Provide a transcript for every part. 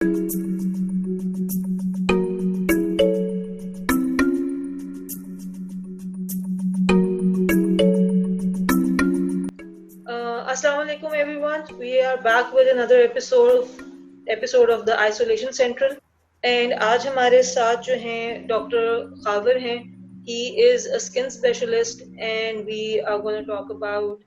Assalamu alaikum everyone. We are back with another episode of the Isolation Central. And आज हमारे साथ जो हैं डॉक्टर खावर हैं. He is a skin specialist and we are going to talk about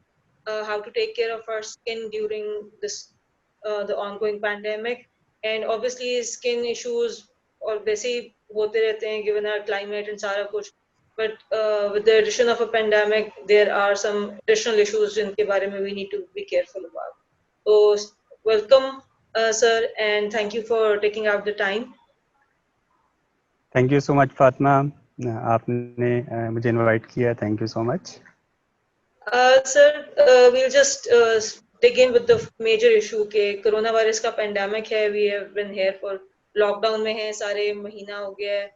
how to take care of our skin during the ongoing pandemic. And obviously skin issues और वैसे ही होते रहते हैं given our climate and सारा कुछ. But with the addition of a pandemic, there are some additional issues जिनके बारे में we need to be careful about. So welcome, sir, and thank you for taking out the time. Thank you so much, Fatma. आपने मुझे invite किया. Thank you so much. Sir, we'll just dig in with the major issue के corona virus का pandemic है. We have been here for lockdown में है सारे महीना हो गया है.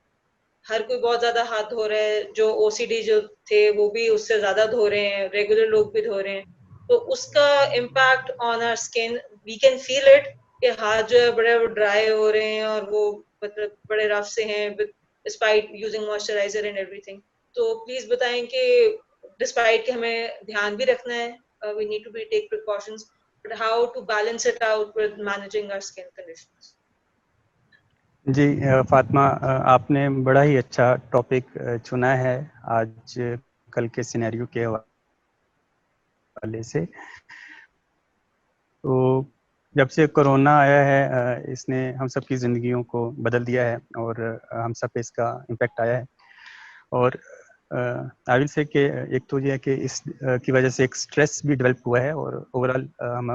हर कोई बहुत ज्यादा हाथ धो रहा है. जो OCD जो थे वो भी उससे ज्यादा धो रहे हैं. रेगुलर लोग भी धो रहे हैं. तो उसका impact on our skin we can feel it कि हाथ जो है बड़े ड्राई हो रहे हैं और वो मतलब बड़े रफ से हैं despite using moisturiser and everything. तो प्लीज बताएं कि डिस्पाइट कि हमें ध्यान भी रखना है, we need to be take precautions, but how to balance it out with managing our skin conditions. जी फातिमा, आपने बड़ा ही अच्छा टॉपिक चुना है आज कल के सिनेरियो के हवाले से. तो जब से कोरोना आया है इसने हम सब की ज़िंदगियों को बदल दिया है और हम सब पे इसका इम्पैक्ट आया है. और आई विल से कि एक तो ये है कि इस की वजह से एक स्ट्रेस भी डेवलप हुआ है और ओवरऑल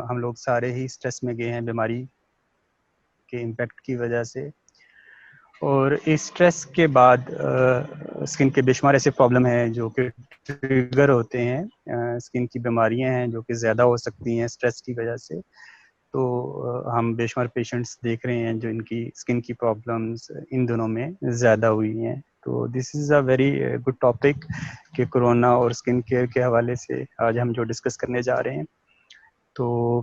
हम लोग सारे ही स्ट्रेस में गए हैं बीमारी के इम्पैक्ट की वजह से. और इस स्ट्रेस के बाद स्किन के बेशुमार ऐसे प्रॉब्लम हैं जो कि ट्रिगर होते हैं. स्किन की बीमारियां हैं जो कि ज़्यादा हो सकती हैं स्ट्रेस की वजह से. तो हम बेशुमार पेशेंट्स देख रहे हैं जो इनकी स्किन की प्रॉब्लम्स इन दिनों में ज़्यादा हुई हैं. तो this is a very good topic कि कोरोना और स्किन केयर के हवाले से आज हम जो डिस्कस करने जा रहे हैं. तो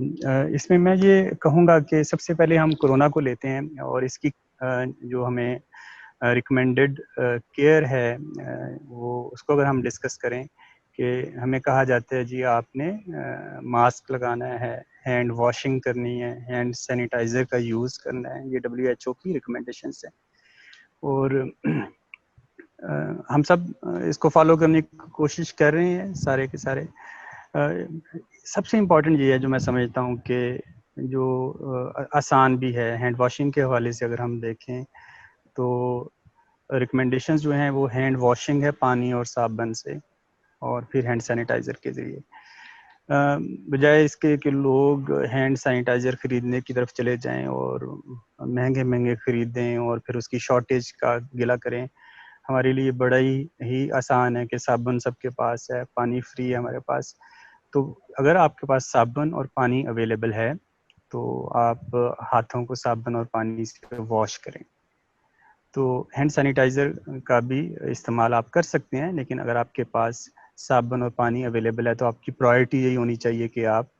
इसमें मैं ये कहूँगा कि सबसे पहले हम कोरोना को लेते हैं और इसकी जो हमें रिकमेंडेड केयर है वो उसको अगर हम डिस्कस करें कि हमें कहा जाता है जी आपने मास्क लगाना है, हैंड वॉशिंग करनी है, हैंड सैनिटाइज़र का यूज़ करना है. ये WHO की रिकमेंडेशंस है और हम सब इसको फॉलो करने की कोशिश कर रहे हैं सारे के सारे. सबसे इम्पॉर्टेंट ये है जो मैं समझता हूँ कि जो आसान भी है हैंड वॉशिंग के हवाले से अगर हम देखें तो रिकमेंडेशंस जो हैं वो हैंड वॉशिंग है पानी और साबुन से और फिर हैंड सैनिटाइज़र के ज़रिए, बजाय इसके कि लोग हैंड सैनिटाइज़र ख़रीदने की तरफ चले जाएं और महंगे महंगे ख़रीदें और फिर उसकी शॉर्टेज का गिला करें. हमारे लिए बड़ा ही आसान है कि साबुन सबके पास है, पानी फ्री है हमारे पास. तो अगर आपके पास साबुन और पानी अवेलेबल है तो आप हाथों को साबुन और पानी से वॉश करें. तो हैंड सैनिटाइज़र का भी इस्तेमाल आप कर सकते हैं, लेकिन अगर आपके पास साबुन और पानी अवेलेबल है तो आपकी प्रायोरिटी यही होनी चाहिए कि आप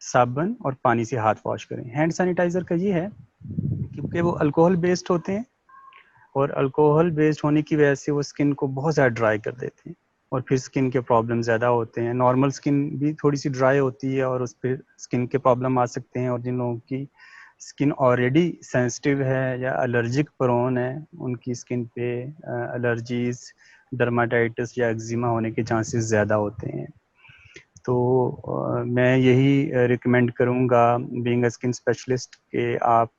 साबुन और पानी से हाथ वॉश करें. हैंड सैनिटाइज़र का ये है क्योंकि वो अल्कोहल बेस्ड होते हैं और अल्कोहल बेस्ड होने की वजह से वो स्किन को बहुत ज़्यादा ड्राई कर देते हैं और फिर स्किन के प्रॉब्लम ज़्यादा होते हैं. नॉर्मल स्किन भी थोड़ी सी ड्राई होती है और उस पर स्किन के प्रॉब्लम आ सकते हैं. और जिन लोगों की स्किन ऑलरेडी सेंसिटिव है या एलर्जिक प्रोन है उनकी स्किन पे एलर्जीज, डर्माटाइटिस या एक्जिमा होने के चांसेस ज़्यादा होते हैं. तो मैं यही रिकमेंड करूँगा बीइंग अ स्किन स्पेशलिस्ट कि आप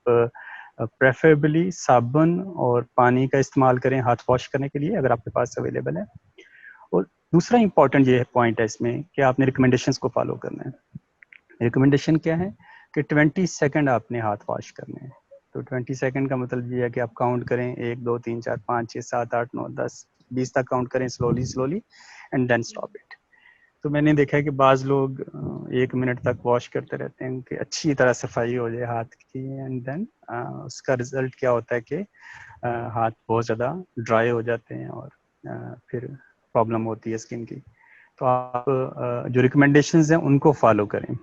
प्रेफरेबली साबुन और पानी का इस्तेमाल करें हाथ वॉश करने के लिए अगर आपके पास अवेलेबल है. और दूसरा इम्पॉर्टेंट ये पॉइंट है इसमें कि आपने रिकमेंडेशंस को फॉलो करना है. रिकमेंडेशन क्या है कि 20 सेकंड आपने हाथ वॉश करने हैं. तो 20 सेकंड का मतलब ये है कि आप काउंट करें 1 2 3 4 5 6 7 8 9 10 20 तक काउंट करें slowly and then stop it. तो मैंने देखा है कि बाज़ लोग 1 मिनट तक वॉश करते रहते हैं कि अच्छी तरह सफाई हो जाए हाथ की एंड देन उसका रिजल्ट क्या होता है कि हाथ बहुत ज़्यादा ड्राई हो जाते हैं और फिर प्रॉब्लम होती है स्किन की. तो आप जो रिकमेंडेशंस हैं उनको फॉलो करें.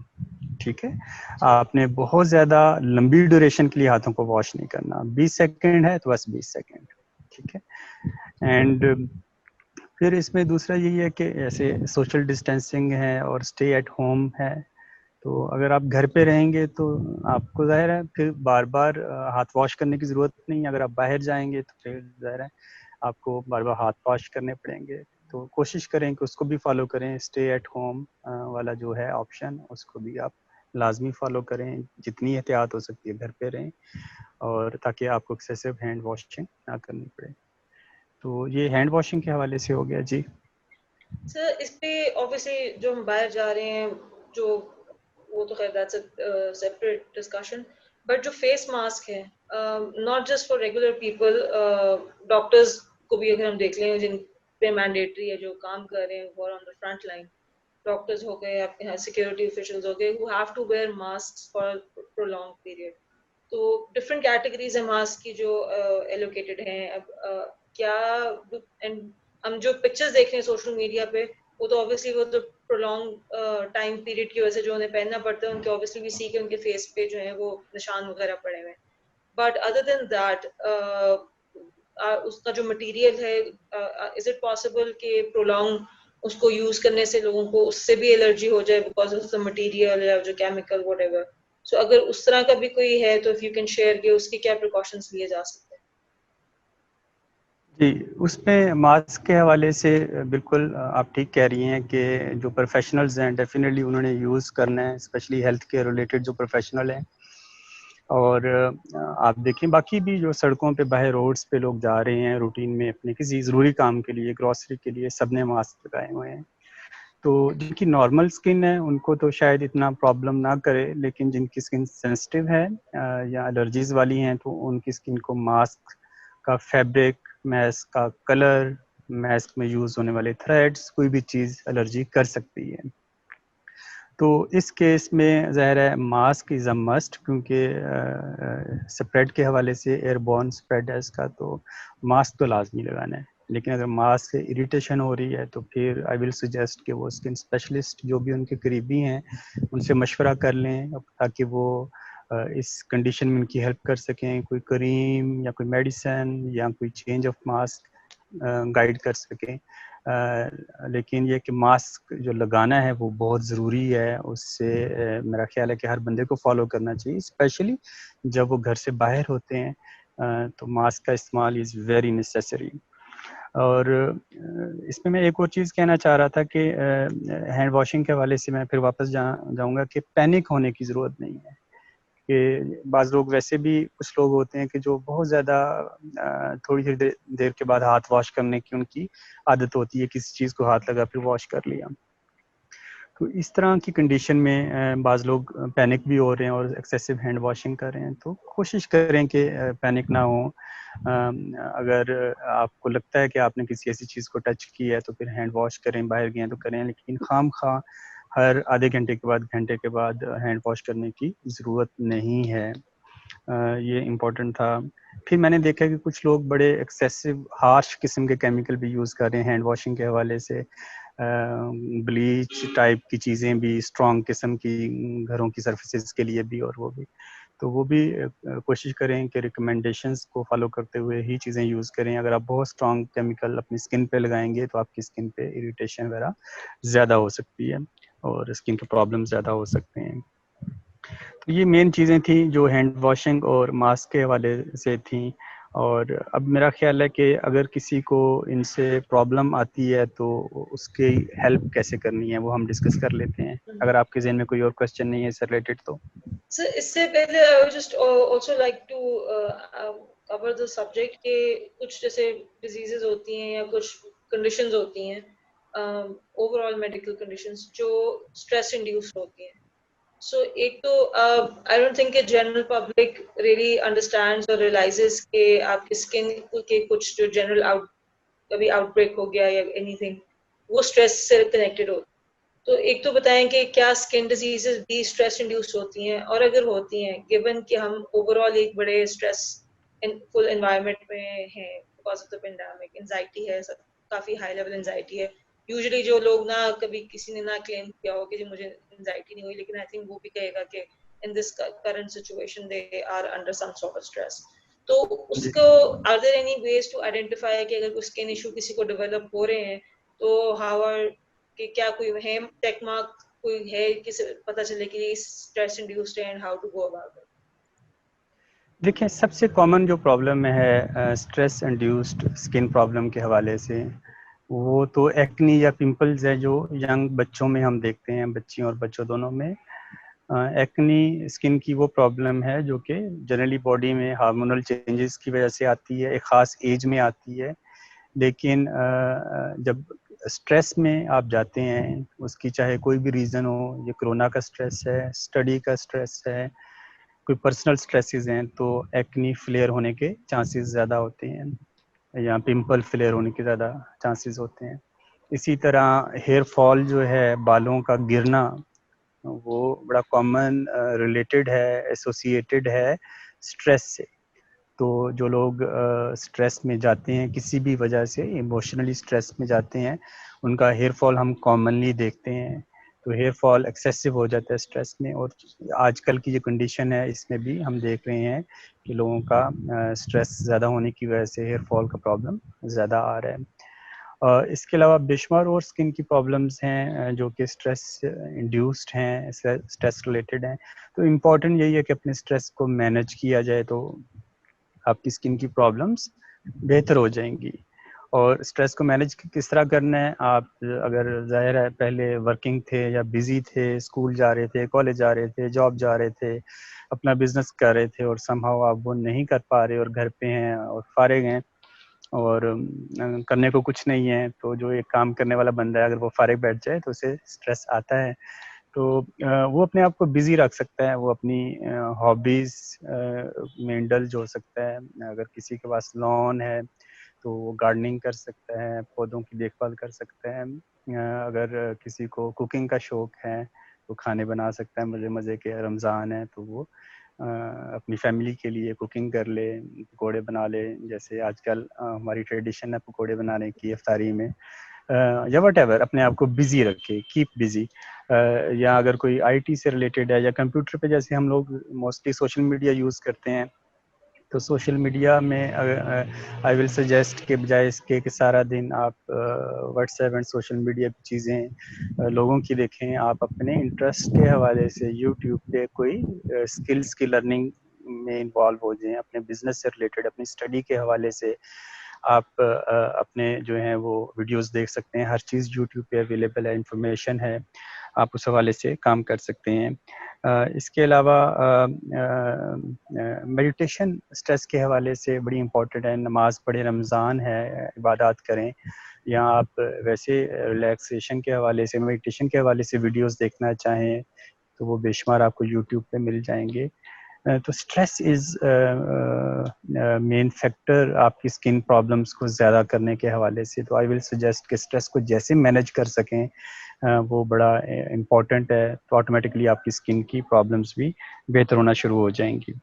ठीक है। आपने बहुत ज्यादा लंबी ड्यूरेशन के लिए हाथों को वॉश नहीं करना, 20 सेकंड है तो बस 20 सेकंड, ठीक है। एंड फिर इसमें दूसरा यही है कि ऐसे सोशल डिस्टेंसिंग है और स्टे एट होम है, तो अगर आप घर पे रहेंगे तो आपको जाहिर है फिर बार बार हाथ वॉश करने की ज़रूरत नहीं है। अगर आप बाहर जाएंगे तो फिर जाहिर है आपको बार बार हाथ वॉश करने पड़ेंगे। तो कोशिश करें कि उसको भी फॉलो करें, स्टे एट होम वाला जो है ऑप्शन, उसको भी आप लाजमी फॉलो करें, जितनी एहतियात हो सकती है घर पे रहें, और ताकि आपको एक्सेसिव हैंड वॉशिंग ना करनी पड़े। तो ये हैंड वॉशिंग के हवाले से हो गया जी। सर इस पे ऑब्वियसली जो हम बाहर जा रहे हैं, जो वो तो खैर that's a separate discussion, but जो फेस मास्क है, not just for regular people, doctors को भी अगर हम देख लें जिन पे मैंडेटरी है, जो काम कर रहे हैं वो on the front line, doctors हो गए, आपके यहाँ सिक्योरिटी ऑफिशियल्स हो गए, who have to wear masks for a prolonged period. तो डिफरेंट कैटेगरीज है मास्क की जो एलोकेटेड हैं। अब क्या एंड हम जो पिक्चर्स देख रहे हैं सोशल मीडिया पे, वो तो ऑब्वियसली वो तो प्रोलॉन्ग टाइम पीरियड की वजह से जो उन्हें पहनना पड़ता है, उनके ऑब्वियसली भी सी के उनके फेस पे जो है वो निशान वगैरह पड़े हुए हैं। बट अदर देन दैट उसका जो मटेरियल है, इज इट पॉसिबल कि प्रोलॉन्ग उसको यूज करने से लोगों को उससे भी एलर्जी हो जाए बिकॉज ऑफ द मटेरियल या जो केमिकल व्हाटएवर? सो अगर उस तरह का भी कोई है तो इफ यू कैन शेयर कि उसके क्या प्रिकॉशंस लिए जा सकते हैं। जी, उसमें मास्क के हवाले से बिल्कुल आप ठीक कह रही हैं कि जो प्रोफेशनल्स हैं डेफिनेटली उन्होंने यूज़ करना है, स्पेशली हेल्थ केयर रिलेटेड जो प्रोफेशनल हैं। और आप देखें बाकी भी जो सड़कों पे बाहर रोड्स पे लोग जा रहे हैं रूटीन में अपने किसी ज़रूरी काम के लिए, ग्रॉसरी के लिए, सबने मास्क लगाए हुए हैं। तो जिनकी नॉर्मल स्किन है उनको तो शायद इतना प्रॉब्लम ना करे, लेकिन जिनकी स्किन सेंसिटिव है या एलर्जीज वाली हैं तो उनकी स्किन को मास्क का फैब्रिक, मास्क का कलर, मास्क में यूज होने वाले थ्रेड्स, कोई भी चीज़ एलर्जी कर सकती है। तो इस केस में ज़ाहिर है मास्क इज़ अ मस्ट, क्योंकि स्प्रेड के हवाले से एयरबॉर्न स्प्रेड है इसका, तो मास्क तो लाजमी लगाना है। लेकिन अगर मास्क से इरिटेशन हो रही है तो फिर आई विल सजेस्ट कि वो स्किन स्पेशलिस्ट जो भी उनके करीबी हैं उनसे मशवरा कर लें, ताकि वो इस कंडीशन में उनकी हेल्प कर सकें, कोई क्रीम या कोई मेडिसिन या कोई चेंज ऑफ मास्क गाइड कर सकें। लेकिन ये कि मास्क जो लगाना है वो बहुत ज़रूरी है, उससे मेरा ख्याल है कि हर बंदे को फॉलो करना चाहिए, स्पेशली जब वो घर से बाहर होते हैं, तो मास्क का इस्तेमाल इज़ वेरी नेसेसरी। और इसमें मैं एक और चीज़ कहना चाह रहा था कि हैंड वॉशिंग के हवाले से मैं फिर वापस जाऊँगा कि पैनिक होने की ज़रूरत नहीं है। कि बाज़ लोग वैसे भी कुछ लोग होते हैं कि जो बहुत ज़्यादा थोड़ी ही देर के बाद हाथ वॉश करने की उनकी आदत होती है, किसी चीज़ को हाथ लगा फिर वॉश कर लिया। तो इस तरह की कंडीशन में बाज़ लोग पैनिक भी हो रहे हैं और एक्सेसिव हैंड वॉशिंग कर रहे हैं, तो कोशिश करें कि पैनिक ना हो। अगर आपको लगता है कि आपने किसी ऐसी चीज़ को टच की है तो फिर हैंड वॉश करें, बाहर गए हैं तो करें, लेकिन खामखा हर आधे घंटे के बाद, घंटे के बाद हैंड वॉश करने की ज़रूरत नहीं है। ये इम्पोर्टेंट था। फिर मैंने देखा कि कुछ लोग बड़े एक्सेसिव हार्श किस्म के केमिकल भी यूज़ कर रहे हैं हैंड वॉशिंग के हवाले से। ब्लीच टाइप की चीज़ें भी, स्ट्रॉन्ग किस्म की घरों की सर्फेसिस के लिए भी, और वो भी, तो वो भी कोशिश करें कि रिकमेंडेशंस को फॉलो करते हुए ही चीज़ें यूज़ करें। अगर आप बहुत स्ट्रॉन्ग केमिकल अपनी स्किन पे लगाएंगे तो आपकी स्किन पे इरिटेशन वगैरह ज़्यादा हो सकती है और स्किन के प्रॉब्लम ज़्यादा हो सकते हैं। तो ये मेन चीज़ें थी जो हैंड वॉशिंग और मास्क के हवाले से थी। और अब मेरा ख्याल है कि अगर किसी को इनसे प्रॉब्लम आती है तो उसकी हेल्प कैसे करनी है वो हम डिस्कस कर लेते हैं, अगर आपके ज़हन में कोई और क्वेश्चन नहीं है इससे रिलेटेड तो। सर इससे पहले I would just also like to cover the subject के कुछ जैसे डिजीजेस होती हैं या कुछ कंडीशंस होती हैं, ओवरऑल मेडिकल कंडीशंस जो स्ट्रेस इंड्यूस्ड होती हैं। सो एक तो I don't think general public really understands और रियलाइजेस कि आपकी स्किन के कुछ जो जनरल कभी आउटब्रेक हो गया या एनीथिंग, वो स्ट्रेस से कनेक्टेड हो। तो एक तो बताएं कि क्या स्किन डिजीजेस भी स्ट्रेस इंड्यूस्ड होती हैं, और अगर होती हैं, गिवन कि हम ओवरऑल एक बड़े स्ट्रेस फुल एनवायरनमेंट में हैं because of the pandemic, anxiety है, काफी हाई लेवल एंजाइटी है, यूजुअली जो लोग ना कभी किसी ने ना क्लेम किया हो कि जी मुझे एंजाइटी नहीं हुई, लेकिन आई थिंक वो भी कहेगा कि in this current situation they are under some sort of stress. तो उसको are there any ways to identify कि अगर कोई स्किन इशू किसी को डेवलप हो रहे हैं तो हाउ आर कि क्या कोई है टेक मार्क कोई है किसी पता चले कि स्ट्रेस इंड्यूस्ड है and how to go about it? देखिए, सबसे कॉमन जो प्रॉब्लम है स्ट्रेस इंड्यूस्ड स्किन प्रॉब्लम के हवाले से, वो तो एक्नी या पिंपल्स है जो यंग बच्चों में हम देखते हैं, बच्चियों और बच्चों दोनों में। एक्नी स्किन की वो प्रॉब्लम है जो कि जनरली बॉडी में हार्मोनल चेंजेस की वजह से आती है, एक ख़ास एज में आती है। लेकिन जब स्ट्रेस में आप जाते हैं, उसकी चाहे कोई भी रीज़न हो, ये कोरोना का स्ट्रेस है, स्टडी का स्ट्रेस है, कोई पर्सनल स्ट्रेसेस हैं, तो एक्नी फ्लेयर होने के चांसेस ज़्यादा होते हैं या पिंपल फ्लेयर होने के ज़्यादा चांसेस होते हैं। इसी तरह हेयर फॉल जो है, बालों का गिरना, वो बड़ा कॉमन रिलेटेड है, एसोसिएटेड है स्ट्रेस से। तो जो लोग स्ट्रेस में जाते हैं, किसी भी वजह से इमोशनली स्ट्रेस में जाते हैं, उनका हेयर फॉल हम कॉमनली देखते हैं। तो हेयर फॉल एक्सेसिव हो जाता है स्ट्रेस में, और आजकल की जो कंडीशन है इसमें भी हम देख रहे हैं कि लोगों का स्ट्रेस ज़्यादा होने की वजह से हेयर फॉल का प्रॉब्लम ज़्यादा आ रहा है। इसके अलावा बेशुमार और स्किन की प्रॉब्लम्स हैं जो कि स्ट्रेस इंड्यूस्ड हैं, स्ट्रेस रिलेटेड हैं। तो इम्पॉर्टेंट यही है कि अपने स्ट्रेस को मैनेज किया जाए, तो आपकी स्किन की प्रॉब्लम्स बेहतर हो जाएंगी। और स्ट्रेस को मैनेज किस तरह करना है, आप अगर ज़ाहिर है पहले वर्किंग थे या बिजी थे, स्कूल जा रहे थे, कॉलेज जा रहे थे, जॉब जा रहे थे, अपना बिजनेस कर रहे थे, और समहाउ आप वो नहीं कर पा रहे और घर पे हैं और फारिग हैं और करने को कुछ नहीं है, तो जो एक काम करने वाला बंदा है अगर वो फारिग बैठ जाए तो उसे स्ट्रेस आता है। तो वो अपने आप को बिजी रख सकता है, वो अपनी हॉबीज में इंडल्ज हो सकता है। अगर किसी के पास लॉन है तो वो गार्डनिंग कर सकता है, पौधों की देखभाल कर सकता है। अगर किसी को कुकिंग का शौक है तो खाने बना सकता है मज़े मज़े के। रमज़ान है तो वो अपनी फैमिली के लिए कुकिंग कर ले, पकौड़े बना ले, जैसे आजकल हमारी ट्रेडिशन है पकौड़े बनाने की इफ्तारी में, या वट एवर, अपने आप को बिजी रखे, कीप बिजी। या अगर कोई आईटी से रिलेटेड है या कंप्यूटर पे, जैसे हम लोग मोस्टली सोशल मीडिया यूज़ करते हैं, तो सोशल मीडिया में आई विल सजेस्ट के बजाय इसके कि सारा दिन आप व्हाट्सएप एंड सोशल मीडिया की चीज़ें लोगों की देखें, आप अपने इंटरेस्ट के हवाले से यूट्यूब पे कोई स्किल्स की लर्निंग में इन्वॉल्व हो जाएं, अपने बिजनेस से रिलेटेड, अपनी स्टडी के हवाले से आप अपने जो हैं वो वीडियोस देख सकते हैं। हर चीज़ यूट्यूब पे अवेलेबल है, इंफॉर्मेशन है, आप उस हवाले से काम कर सकते हैं। इसके अलावा मेडिटेशन स्ट्रेस के हवाले से बड़ी इम्पोर्टेंट है। नमाज पढ़ें, रमज़ान है, इबादत करें, या आप वैसे रिलैक्सेशन के हवाले से, मेडिटेशन के हवाले से वीडियोस देखना चाहें तो वो बेशुमार आपको यूट्यूब पे मिल जाएंगे। तो स्ट्रेस इज़ मेन फैक्टर आपकी स्किन प्रॉब्लम्स को ज़्यादा करने के हवाले से। तो आई विल सजेस्ट कि स्ट्रेस को जैसे मैनेज कर सकें वो बड़ा इम्पोर्टेंट है, तो ऑटोमेटिकली आपकी स्किन की प्रॉब्लम्स भी बेहतर होना शुरू हो जाएंगी।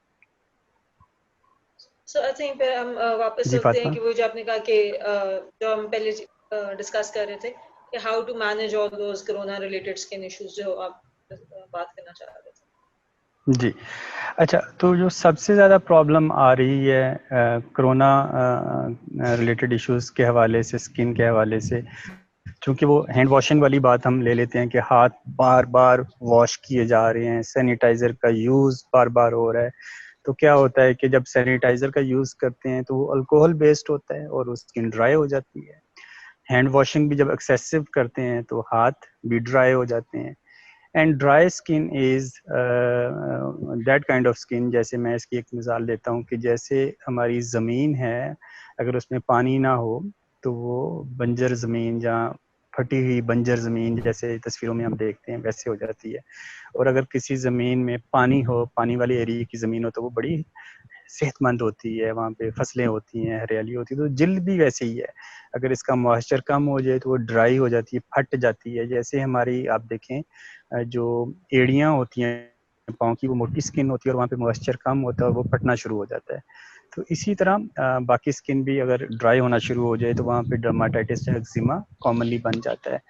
सो आई थिंक फिर हम वापस जी चलते हैं फातिमा। कि वो जो आपने कहा कि जो हम पहले डिस्कस कर रहे थे कि how to manage all those corona related skin issues जो आप बात करना चाह रहे थे। जी, अच्छा, तो जो सबसे ज़्यादा प्रॉब्लम आ रही है कोरोना रिलेटेड इश्यूज़ के हवाले से, स्किन के हवाले से, क्योंकि वो हैंड वॉशिंग वाली बात हम ले लेते हैं कि हाथ बार बार वॉश किए जा रहे हैं, सैनिटाइज़र का यूज़ बार बार हो रहा है। तो क्या होता है कि जब सैनिटाइज़र का यूज़ करते हैं तो वो अल्कोहल बेस्ड होता है और वो स्किन ड्राई हो जाती है। हैंड वॉशिंग भी जब एक्सेसिव करते हैं तो हाथ भी ड्राई हो जाते हैं। And dry skin is that kind of skin, जैसे मैं इसकी एक मिसाल देता हूँ कि जैसे हमारी ज़मीन है, अगर उसमें पानी ना हो तो वो बंजर ज़मीन या फटी हुई बंजर ज़मीन जैसे तस्वीरों में हम देखते हैं वैसे हो जाती है। और अगर किसी ज़मीन में पानी हो, पानी वाली एरिया की ज़मीन हो, तो वो बड़ी सेहतमंद होती है, वहाँ पे फसलें होती हैं, हरियाली होती है। तो जिल्द भी वैसे ही है, अगर इसका मॉइस्चर कम हो जाए तो वो ड्राई हो जाती है, फट जाती है। जैसे हमारी आप देखें जो एड़ियाँ होती हैं पाँव की वो मोटी स्किन होती है और वहाँ पे मॉइस्चर कम होता है और वो फटना शुरू हो जाता है। तो इसी तरह बाकी स्किन भी अगर ड्राई होना शुरू हो जाए तो वहाँ पे डर्माटाइटिस या एक्जिमा कॉमनली बन जाता है।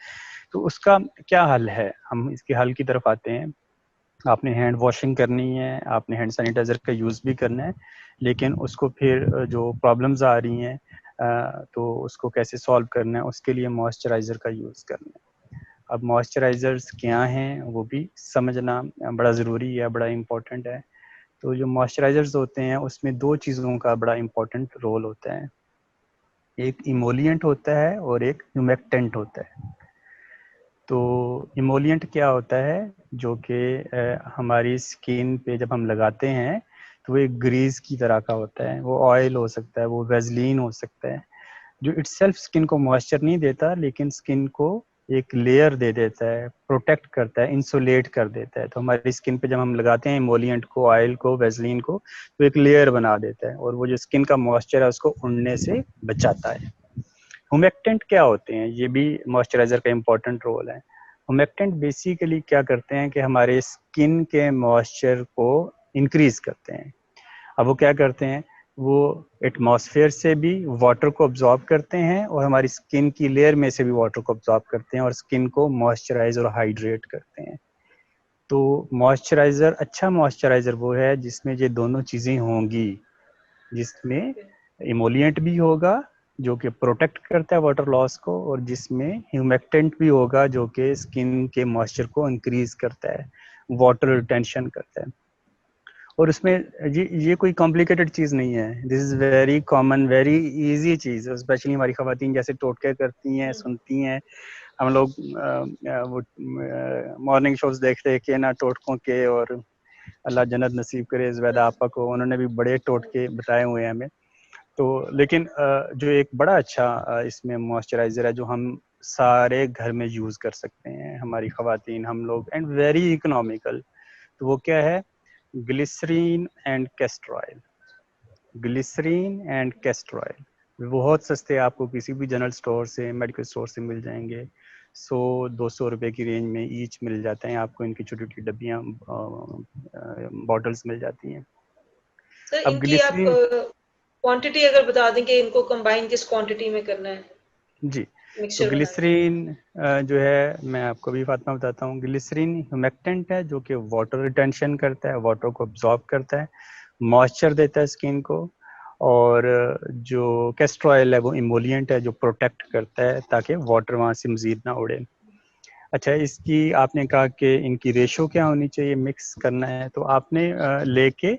तो उसका क्या हल है, हम इसके हल की तरफ आते हैं। आपने हैंड वॉशिंग करनी है, आपने हैंड सैनिटाइजर का यूज़ भी करना है, लेकिन उसको फिर जो प्रॉब्लम्स आ रही हैं तो उसको कैसे सॉल्व करना है, उसके लिए मॉइस्चराइज़र का यूज़ करना है। अब मॉइस्चराइज़र्स क्या हैं वो भी समझना बड़ा ज़रूरी है, बड़ा इम्पोर्टेंट है। तो जो मॉइस्चराइज़र्स होते हैं उसमें दो चीज़ों का बड़ा इम्पोर्टेंट रोल होता है, एक इमोलिएंट होता है और एक ह्यूमेक्टेंट होता है। तो इमोलिएंट क्या होता है, जो कि हमारी स्किन पे जब हम लगाते हैं तो वो एक ग्रीस की तरह का होता है। वो ऑयल हो सकता है, वो वेज़लीन हो सकता है, जो इटसेल्फ स्किन को मॉइस्चर नहीं देता लेकिन स्किन को एक लेयर दे देता है, प्रोटेक्ट करता है, इंसुलेट कर देता है। तो हमारी स्किन पे जब हम लगाते हैं इमोलिएंट को, ऑयल को, वेज़लीन को, तो एक लेयर बना देता है और वो जो स्किन का मॉइस्चर है उसको उड़ने से बचाता है। हुमेक्टेंट क्या होते हैं, ये भी मॉइस्चराइजर का इम्पोर्टेंट रोल है। हुमेक्टेंट बेसिकली क्या करते हैं कि हमारे स्किन के मॉइस्चर को इंक्रीज करते हैं। अब वो क्या करते हैं, वो एटमॉस्फेयर से भी वाटर को अब्जॉर्ब करते हैं और हमारी स्किन की लेयर में से भी वाटर को अब्जॉर्ब करते हैं और स्किन को मॉइस्चराइज और हाइड्रेट करते हैं। तो मॉइस्चराइजर, अच्छा मॉइस्चराइजर वो है जिसमें ये दोनों चीज़ें होंगी, जिसमें इमोलिएंट भी होगा जो कि प्रोटेक्ट करता है वाटर लॉस को, और जिसमें ह्यूमेक्टेंट भी होगा जो कि स्किन के मॉइस्चर को इंक्रीज करता है, वाटर रिटेंशन करता है। और उसमें ये कोई कॉम्प्लिकेटेड चीज़ नहीं है, this is very common, very easy cheese. Specially हमारी ख़वातीन जैसे टोटके करती हैं, सुनती हैं, हम लोग वो मॉर्निंग शोज देखते के ना टोटकों के, और अल्लाह जन्नत नसीब करे ज़ुबैदा आपा को, उन्होंने भी बड़े टोटके बताए हुए हैं हमें। तो लेकिन जो एक बड़ा अच्छा इसमें मॉइस्चराइज़र है जो हम सारे घर में यूज़ कर सकते हैं, हमारी ख़वातीन, हम लोग, एंड वेरी इकोनॉमिकल, तो वो क्या है, glycerine and castor oil. Glycerine and castor oil बहुत सस्ते, आपको किसी भी जनरल स्टोर से, मेडिकल स्टोर से मिल जाएंगे। 100-200 रुपए की रेंज में ईच मिल जाते हैं आपको, इनकी छोटी छोटी डब्बियाँ, बॉटल्स मिल जाती हैं। सर अब इनकी आप ग्लिसरीन, क्वांटिटी अगर बता दें कि इनको कंबाइन किस क्वांटिटी में करना है जी, तो मिक्सचर बनाना है। ग्लिसरीन जो है, मैं आपको भी फातिमा बताता हूँ, ग्लिसरीन ह्यूमेक्टेंट है जो कि वाटर रिटेंशन करता है, वाटर को अब्जॉर्ब करता है, मॉइस्चर देता है स्किन को। और जो कैस्टर ऑयल है वो इमोलिएंट है जो प्रोटेक्ट करता है ताकि वाटर वहाँ से मज़ीद ना उड़े। अच्छा, इसकी आपने कहा कि इनकी रेशो क्या होनी चाहिए, मिक्स करना है, तो आपने लेके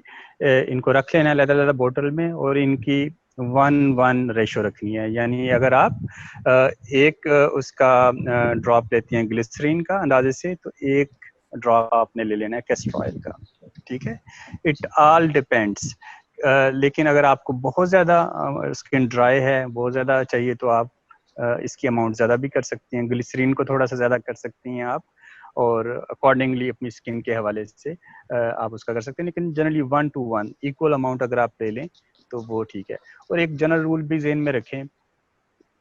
इनको रख लेना है अलग-अलग बोतल में, और इनकी 1:1 रेशो रखनी है। यानी अगर आप एक उसका ड्रॉप लेती हैं ग्लिसरीन का अंदाजे से, तो एक ड्रॉप आपने ले लेना है कैस्टर ऑयल का, ठीक है। It all depends. लेकिन अगर आपको बहुत ज़्यादा स्किन ड्राई है, बहुत ज़्यादा चाहिए, तो आप इसकी अमाउंट ज़्यादा भी कर सकती हैं, ग्लिसरीन को थोड़ा सा ज़्यादा कर सकती हैं आप, और अकॉर्डिंगली अपनी स्किन के हवाले से आप उसका कर सकते हैं। लेकिन जनरली 1:1 इक्वल अमाउंट अगर आप ले लें तो वो ठीक है। और एक जनरल रूल भी ज़हन में रखें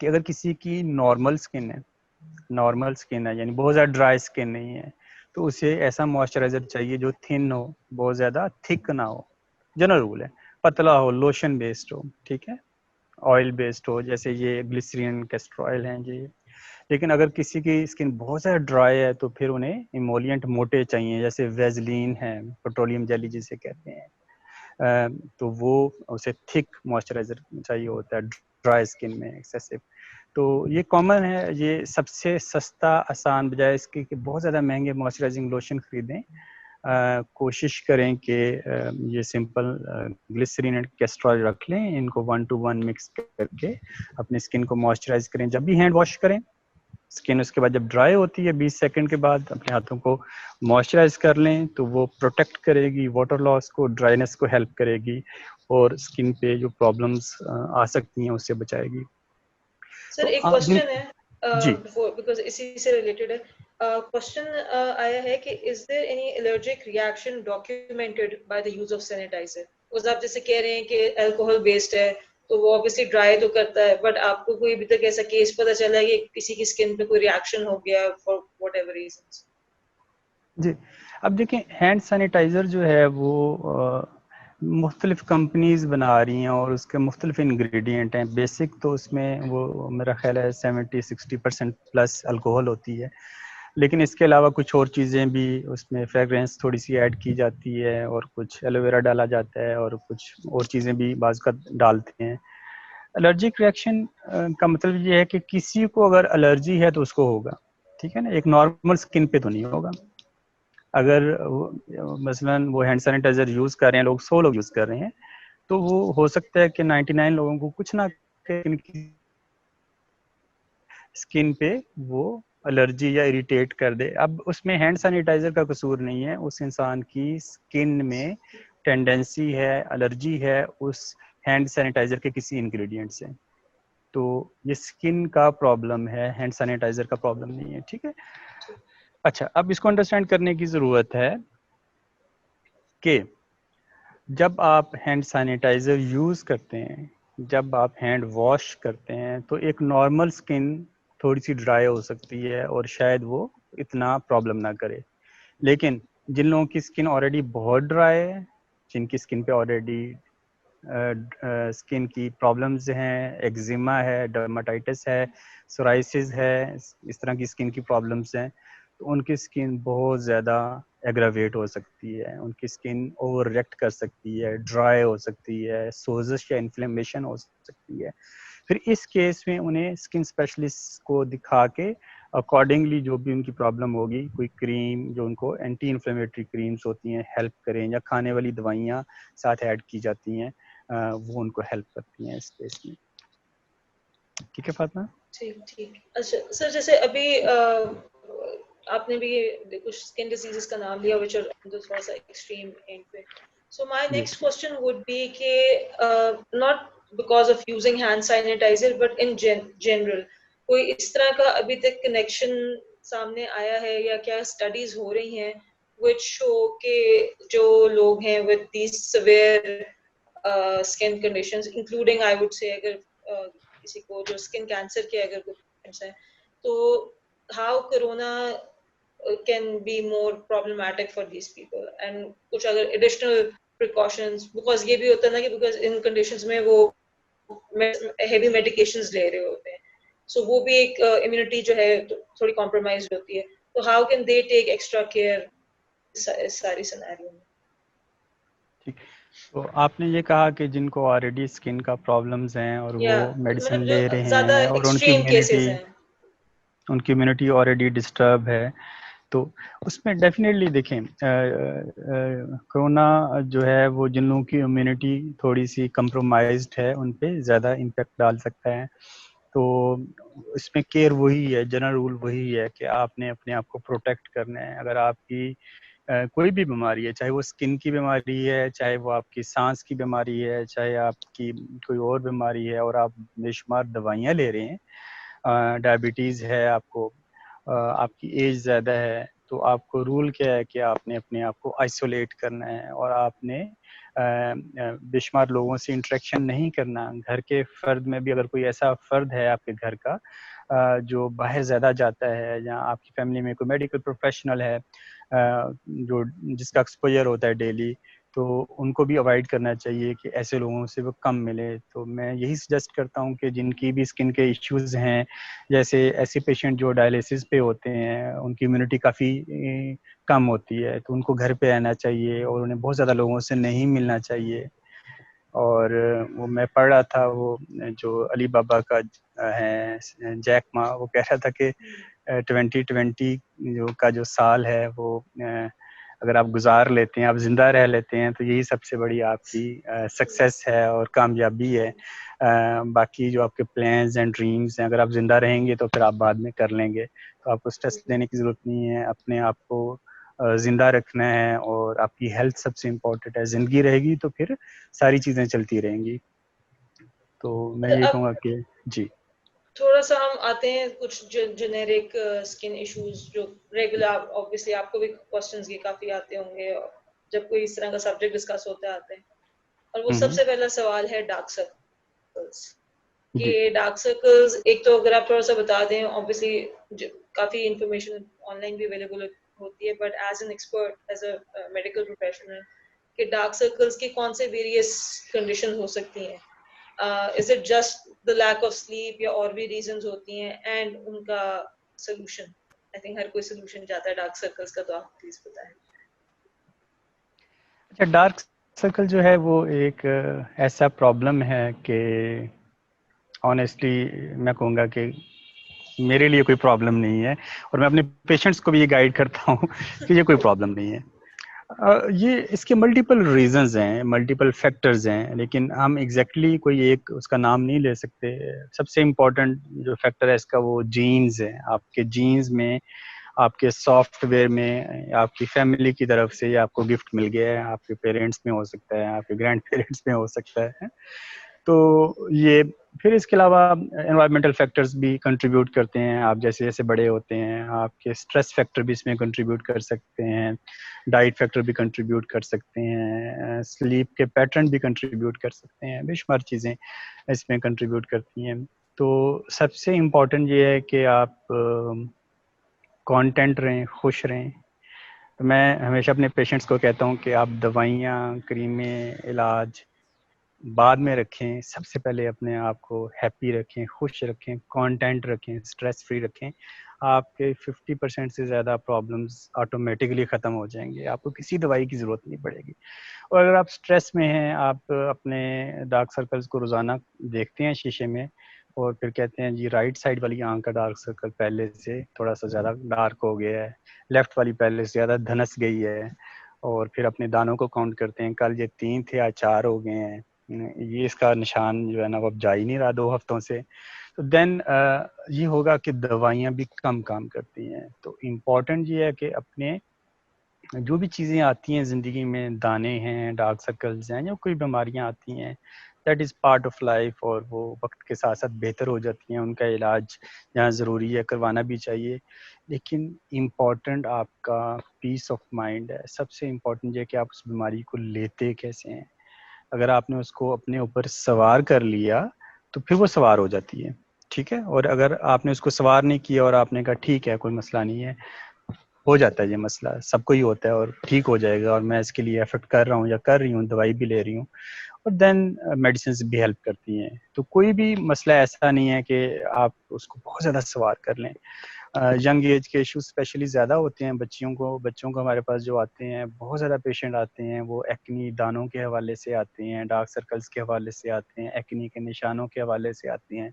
कि अगर किसी की नॉर्मल स्किन है यानी बहुत ज़्यादा ड्राई स्किन नहीं है, तो उसे ऐसा मॉइस्चराइज़र चाहिए जो थिन हो, बहुत ज़्यादा थिक ना हो। जनरल रूल है, पतला हो, लोशन बेस्ड हो, ठीक है, ऑयल बेस्ड हो, जैसे ये ग्लिसरीन कैस्टर ऑयल हैं जी। लेकिन अगर किसी की स्किन बहुत ज़्यादा ड्राई है तो फिर उन्हें इमोलिएंट मोटे चाहिए, जैसे वेज़लीन है, पेट्रोलियम जेली जिसे कहते हैं, तो वो उसे थिक मॉइस्चराइज़र चाहिए होता है ड्राई स्किन में एक्सेसिव। तो ये कॉमन है, ये सबसे सस्ता आसान, बजाय इसके कि बहुत ज़्यादा महंगे मॉइस्चराइजिंग लोशन खरीदें, कोशिश करें कि ये simple glycerine and castor oil रख लें, इनको 1:1 मिक्स करके अपनी स्किन को मॉइस्चराइज करें। जब भी हैंड वॉश करें स्किन, उसके बाद जब ड्राई होती है 20 सेकंड के बाद अपने हाथों को मॉइस्चराइज कर लें, तो वो प्रोटेक्ट करेगी वाटर लॉस को, ड्राइनेस को हेल्प करेगी, और स्किन पे जो प्रॉब्लम्स आ सकती हैं उससे बचाएगी। सर तो एक क्वेश्चन है जी, बिफोर, बिकॉज इसी से रिलेटेड है। क्वेश्चन आया है कि is there any allergic reaction documented by the use of sanitiser? Because आप जैसे कह रहे हैं कि अल्कोहल बेस्ड है तो वो ऑब्वियसली ड्राई तो करता है, बट आपको कोई अभी तक ऐसा केस पता चला है कि किसी की स्किन पे कोई रिएक्शन हो गया फॉर व्हाटएवर रीजंस? जी, अब देखें, हैंड सैनिटाइज़र जो है वो मुख्तलिफ कंपनीज बना रही हैं और उसके मुख्तलिफ इंग्रेडिएंट हैं। बेसिक तो उसमें वो मेरा ख्याल है 70-60% प्लस अल्कोहल होती है, लेकिन इसके अलावा कुछ और चीज़ें भी उसमें फ्रेगरेंस थोड़ी सी ऐड की जाती है और कुछ एलोवेरा डाला जाता है और कुछ और चीज़ें भी बाज़ का डालते हैं। एलर्जिक रिएक्शन का मतलब ये है कि किसी को अगर एलर्जी है तो उसको होगा, ठीक है ना, एक नॉर्मल स्किन पे तो नहीं होगा। अगर मसलन वो हैंड सैनिटाइजर यूज़ कर रहे हैं, लोग 100 लोग यूज़ कर रहे हैं, तो वो हो सकता है कि 99 लोगों को कुछ ना स्किन पे वो एलर्जी या इरिटेट कर दे। अब उसमें हैंड सैनिटाइजर का कसूर नहीं है, उस इंसान की स्किन में टेंडेंसी है, एलर्जी है उस हैंड सैनिटाइजर के किसी इंग्रेडिएंट से। तो ये स्किन का प्रॉब्लम है, हैंड सैनिटाइजर का प्रॉब्लम नहीं है, ठीक है। अच्छा, अब इसको अंडरस्टैंड करने की ज़रूरत है कि जब आप हैंड सैनिटाइज़र यूज़ करते हैं, जब आप हैंड वॉश करते हैं, तो एक नॉर्मल स्किन थोड़ी सी ड्राई हो सकती है और शायद वो इतना प्रॉब्लम ना करे। लेकिन जिन लोगों की स्किन ऑलरेडी बहुत ड्राई है, जिनकी स्किन पे ऑलरेडी स्किन की प्रॉब्लम्स हैं, एक्जिमा है, डर्माटाइटिस है, सोराइसिस है, इस तरह की स्किन की प्रॉब्लम्स हैं, तो उनकी स्किन बहुत ज़्यादा एग्रावेट हो सकती है, उनकी स्किन ओवर रिएक्ट कर सकती है, ड्राई हो सकती है, सोजिश या इन्फ्लेमेशन हो सकती है। फिर इस केस में उन्हें स्किन स्पेशलिस्ट को दिखा के अकॉर्डिंगली जो भी उनकी प्रॉब्लम होगी, कोई क्रीम जो उनको एंटी इन्फ्लेमेटरी क्रीम्स होती हैं हेल्प करें, या खाने वाली दवाइयाँ साथ ऐड की जाती हैं, वो उनको हेल्प करती हैं इस केस में। ठीक है फातिमा? ठीक ठीक। अच्छा सर, जैसे अभी आपने भी कुछ स्किन डिजीजेस का नाम लिया व्हिच आर थोड़ा सा एक्सट्रीम एंड पे। So my next question would be कि not because of using hand sanitiser but in general कोई इस तरह का अभी तक कनेक्शन सामने आया है या क्या स्टडीज हो रही हैं व्हिच शो के जो लोग हैं with these severe skin conditions including I would say अगर किसी को जो स्किन कैंसर के अगर कुछ है तो how corona can be more problematic for these people and कुछ अगर additional precautions because ये भी होता है ना कि because इन conditions में वो heavy medications ले रहे होते हैं so वो भी एक immunity जो है थोड़ी compromised होती है तो how can they take extra care इस सारी सिनेरियो में। ठीक, तो आपने ये कहा कि जिनको ऑलरेडी स्किन का प्रॉब्लम्स हैं और वो या मेडिसिन मतलब जो ले रहे ज्यादा हैं और एक्सट्रीम केसेस हैं। उनकी इम्यूनिटी ऑलरेडी डिस्टर्ब है, तो उसमें डेफिनेटली देखें कोरोना जो है वो जिन लोगों की इम्यूनिटी थोड़ी सी कंप्रोमाइज्ड है उन पे ज़्यादा इम्पेक्ट डाल सकता है। तो इसमें केयर वही है, जनरल रूल वही है कि आपने अपने आप को प्रोटेक्ट करना है। अगर आपकी कोई भी बीमारी है, चाहे वो स्किन की बीमारी है, चाहे वो आपकी सांस की बीमारी है, चाहे आपकी कोई और बीमारी है और आप बेशुमार दवाइयाँ ले रहे हैं, डायबिटीज़ है आपको, आपकी एज ज़्यादा है, तो आपको रूल क्या है कि आपने अपने आप को आइसोलेट करना है और आपने बेशुमार लोगों से इंटरेक्शन नहीं करना। घर के फ़र्द में भी अगर कोई ऐसा फ़र्द है आपके घर का जो बाहर ज़्यादा जाता है, या आपकी फैमिली में कोई मेडिकल प्रोफेशनल है जो जिसका एक्सपोजर होता है डेली, तो उनको भी अवॉइड करना चाहिए कि ऐसे लोगों से वो कम मिले। तो मैं यही सजेस्ट करता हूँ कि जिनकी भी स्किन के इश्यूज़ हैं, जैसे ऐसे पेशेंट जो डायलिसिस पे होते हैं, उनकी इम्यूनिटी काफ़ी कम होती है, तो उनको घर पे रहना चाहिए और उन्हें बहुत ज़्यादा लोगों से नहीं मिलना चाहिए। और वो मैं पढ़ रहा था, वो जो अली बाबा का है जैक मा, वो कह रहा था कि 2020 जो का जो साल है वो अगर आप गुजार लेते हैं, आप जिंदा रह लेते हैं, तो यही सबसे बड़ी आपकी सक्सेस है और कामयाबी है। बाकी जो आपके प्लान्स एंड ड्रीम्स हैं, अगर आप जिंदा रहेंगे तो फिर आप बाद में कर लेंगे, तो आपको स्ट्रेस लेने की ज़रूरत नहीं है। अपने आप को ज़िंदा रखना है और आपकी हेल्थ सबसे इम्पोर्टेंट है। ज़िंदगी रहेगी तो फिर सारी चीज़ें चलती रहेंगी। तो मैं ये अब कहूँगा कि जी। थोड़ा सा हम आते हैं कुछ जेनेरिक स्किन इश्यूज जो रेगुलर ऑब्वियसली आपको भी क्वेश्चंस ये काफी आते होंगे जब कोई इस तरह का सब्जेक्ट डिस्कस होते आते हैं और वो सबसे पहला सवाल है डार्क सर्कल्स कि जी। डार्क सर्कल्स एक तो अगर आप थोड़ा सा बता दें ऑब्वियसली काफी इंफॉर्मेशन ऑनलाइन भी अवेलेबल है होती है, but as an expert, as a medical professional, कि डार्क सर्कल्स के कौन से वेरियस कंडीशन हो सकती हैं? Is it just the lack of sleep या और भी रीजंस होती हैं, एंड उनका सोल्यूशन? आई थिंक हर कोई सोल्यूशन चाहता है डार्क सर्कल्स का, तो आप प्लीज बताएं। अच्छा, डार्क सर्कल जो है वो एक ऐसा प्रॉब्लम है कि ऑनेस्टली मैं कहूँगा कि मेरे लिए कोई प्रॉब्लम नहीं है, और मैं अपने पेशेंट्स को भी ये गाइड करता हूँ कि ये कोई प्रॉब्लम नहीं है। ये इसके मल्टीपल रीजंस हैं, मल्टीपल फैक्टर्स हैं, लेकिन हम एग्जैक्टली कोई एक उसका नाम नहीं ले सकते। सबसे इम्पोर्टेंट जो फैक्टर है इसका वो जीन्स है। आपके जीन्स में, आपके सॉफ्टवेयर में, आपकी फैमिली की तरफ से ये आपको गिफ्ट मिल गया है। आपके पेरेंट्स में हो सकता है, आपके ग्रैंड पेरेंट्स में हो सकता है। तो ये, फिर इसके अलावा एनवायरमेंटल फैक्टर्स भी कंट्रीब्यूट करते हैं। आप जैसे जैसे बड़े होते हैं, आपके स्ट्रेस फैक्टर भी इसमें कंट्रीब्यूट कर सकते हैं, डाइट फैक्टर भी कंट्रीब्यूट कर सकते हैं, स्लीप के पैटर्न भी कंट्रीब्यूट कर सकते हैं, बेशुमार चीज़ें इसमें कंट्रीब्यूट करती हैं। तो सबसे इम्पोर्टेंट ये है कि आप कंटेंट रहें, खुश रहें। तो मैं हमेशा अपने पेशेंट्स को कहता हूँ कि आप दवाइयाँ, क्रीमें, इलाज बाद में रखें, सबसे पहले अपने आप को हैप्पी रखें, खुश रखें, कंटेंट रखें, स्ट्रेस फ्री रखें। आपके 50% से ज़्यादा प्रॉब्लम्स ऑटोमेटिकली ख़त्म हो जाएंगे, आपको किसी दवाई की ज़रूरत नहीं पड़ेगी। और अगर आप स्ट्रेस में हैं, आप अपने डार्क सर्कल्स को रोज़ाना देखते हैं शीशे में, और फिर कहते हैं जी राइट साइड वाली आंख का डार्क सर्कल पहले से थोड़ा सा ज़्यादा डार्क हो गया है, लेफ्ट वाली पहले से ज़्यादा धनस गई है, और फिर अपने दानों को काउंट करते हैं, कल ये 3 थे आज 4 हो गए हैं, ये इसका निशान जो है ना वो अब जा ही नहीं रहा 2 हफ्तों से, तो देन ये होगा कि दवाइयाँ भी कम काम करती हैं। तो इम्पॉर्टेंट ये है कि अपने जो भी चीज़ें आती हैं ज़िंदगी में, दाने हैं, डार्क सर्कल्स हैं, या कोई बीमारियाँ आती हैं, that is part of life, और वो वक्त के साथ साथ बेहतर हो जाती हैं। उनका इलाज जहाँ ज़रूरी है करवाना भी चाहिए, लेकिन इम्पॉर्टेंट आपका पीस ऑफ माइंड है। सबसे इम्पॉर्टेंट ये है कि आप उस बीमारी को लेते कैसे हैं। अगर आपने उसको अपने ऊपर सवार कर लिया तो फिर वो सवार हो जाती है, ठीक है। और अगर आपने उसको सवार नहीं किया और आपने कहा ठीक है कोई मसला नहीं है, हो जाता है ये मसला, सबको ही होता है और ठीक हो जाएगा, और मैं इसके लिए एफर्ट कर रहा हूँ या कर रही हूँ, दवाई भी ले रही हूँ, और देन मेडिसिन भी हेल्प करती हैं। तो कोई भी मसला ऐसा नहीं है कि आप उसको बहुत ज़्यादा सवार कर लें। यंग एज के इश्यूज स्पेशली ज़्यादा होते हैं बच्चों को हमारे पास जो आते हैं, बहुत ज़्यादा पेशेंट आते हैं, वो एक्नी दानों के हवाले से आते हैं, डार्क सर्कल्स के हवाले से आते हैं, एक्नी के निशानों के हवाले से आते हैं,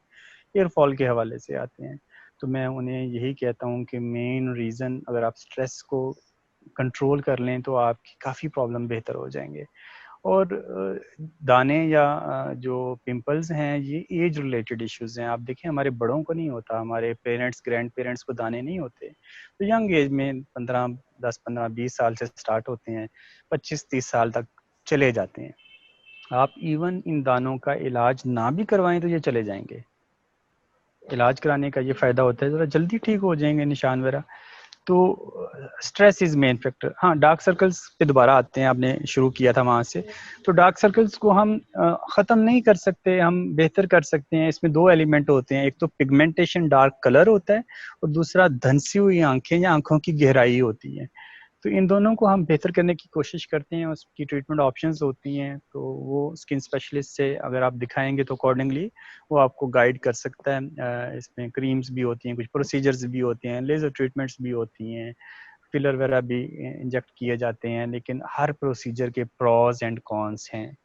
एयर फॉल के हवाले से आते हैं। तो मैं उन्हें यही कहता हूँ कि मेन रीज़न, अगर आप स्ट्रेस को कंट्रोल कर लें तो आपकी काफ़ी प्रॉब्लम बेहतर हो जाएंगे। और दाने या जो पिंपल्स हैं, ये एज रिलेटेड इश्यूज हैं। आप देखें हमारे बड़ों को नहीं होता, हमारे पेरेंट्स ग्रैंड पेरेंट्स को दाने नहीं होते, तो यंग एज में 15 10 15 20 साल से स्टार्ट होते हैं, 25 30 साल तक चले जाते हैं। आप इवन इन दानों का इलाज ना भी करवाएं तो ये चले जाएंगे। इलाज कराने का ये फायदा होता है, जरा जल्दी ठीक हो जाएंगे निशान वगैरह। तो स्ट्रेस इज मेन फैक्टर। हाँ, डार्क सर्कल्स पे दोबारा आते हैं, आपने शुरू किया था वहां से। तो डार्क सर्कल्स को हम खत्म नहीं कर सकते, हम बेहतर कर सकते हैं। इसमें दो एलिमेंट होते हैं, एक तो पिगमेंटेशन, डार्क कलर होता है, और दूसरा धंसी हुई आंखें या आंखों की गहराई होती है। तो इन दोनों को हम बेहतर करने की कोशिश करते हैं, उसकी ट्रीटमेंट ऑप्शंस होती हैं। तो वो स्किन स्पेशलिस्ट से अगर आप दिखाएंगे तो अकॉर्डिंगली वो आपको गाइड कर सकता है। इसमें क्रीम्स भी होती हैं, कुछ प्रोसीजर्स भी होते हैं, लेजर ट्रीटमेंट्स भी होती हैं, फिलर वगैरह भी इंजेक्ट किए जाते हैं। लेकिन हर प्रोसीजर के प्रॉज एंड कॉन्स हैं,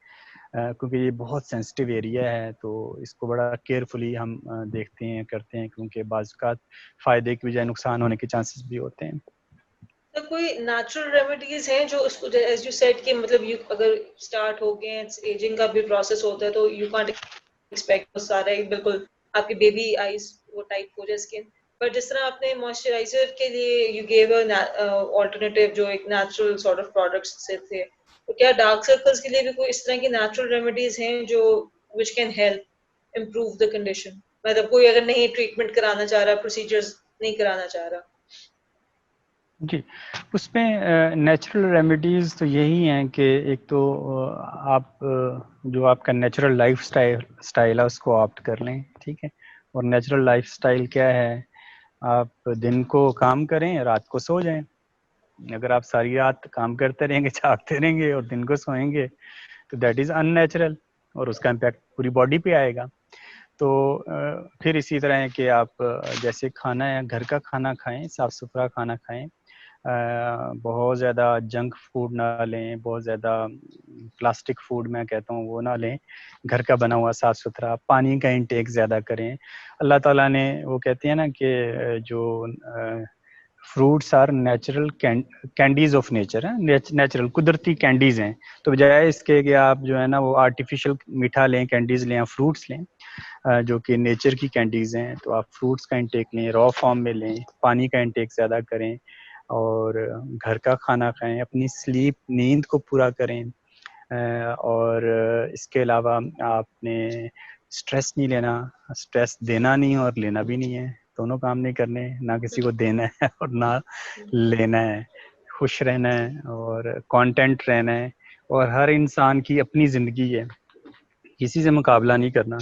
क्योंकि ये बहुत सेंसिटिव एरिया है, तो इसको बड़ा केयरफुली हम देखते हैं, करते हैं, क्योंकि बाज़ औक़ात फ़ायदे की बजाय नुकसान होने के चांसेस भी होते हैं। तो कोई नेचुरल रेमेडीज हैं जो उसको, एज यू सेड कि मतलब यू अगर स्टार्ट हो गए, एजिंग का भी प्रोसेस होता है, तो यू कांट एक्सपेक्ट सारे बिल्कुल आपकी बेबी आईज वो टाइप हो जाए स्किन। पर जिस तरह आपने मॉइस्चराइजर के लिए यू गेव ऑल्टरनेटिव जो एक नेचुरल सॉर्ट ऑफ प्रोडक्ट्स से थे, तो क्या डार्क सर्कल्स के लिए भी कोई इस तरह की नेचुरल रेमेडीज हैं जो which can help improve the condition? मतलब कोई अगर नहीं ट्रीटमेंट कराना चाह रहा, प्रोसीजर्स नहीं कराना चाह रहा। जी, उसमें नेचुरल रेमेडीज़ तो यही हैं कि एक तो आप जो आपका नेचुरल स्टाइल है उसको ऑप्ट कर लें, ठीक है। और नेचुरल लाइफस्टाइल क्या है, आप दिन को काम करें, रात को सो जाएं। अगर आप सारी रात काम करते रहेंगे, जागते रहेंगे और दिन को सोएंगे, तो दैट इज अननेचुरल और उसका इम्पैक्ट पूरी बॉडी पे आएगा। तो फिर इसी तरह है कि आप जैसे खाना है, घर का खाना खाएं, साफ सुथरा खाना खाएं, बहुत ज़्यादा जंक फूड ना लें, बहुत ज़्यादा प्लास्टिक फूड मैं कहता हूँ वो ना लें, घर का बना हुआ साफ सुथरा, पानी का इंटेक ज़्यादा करें। अल्लाह ताला ने वो कहते हैं ना कि जो fruits are natural candies of nature है, नेचुरल कुदरती कैंडीज हैं। तो बजाय इसके कि आप जो है ना वो आर्टिफिशियल मीठा लें, कैंडीज लें या फ्रूट्स लें जो कि नेचर की कैंडीज हैं, तो आप फ्रूट्स का इंटेक लें, रॉ फॉर्म में लें, पानी का इंटेक ज़्यादा करें और घर का खाना खाएं, अपनी स्लीप नींद को पूरा करें। और इसके अलावा आपने स्ट्रेस नहीं लेना, स्ट्रेस देना नहीं और लेना भी नहीं है, दोनों काम नहीं करने, ना किसी को देना है और ना लेना है। खुश रहना है और कंटेंट रहना है, और हर इंसान की अपनी ज़िंदगी है, किसी से मुकाबला नहीं करना।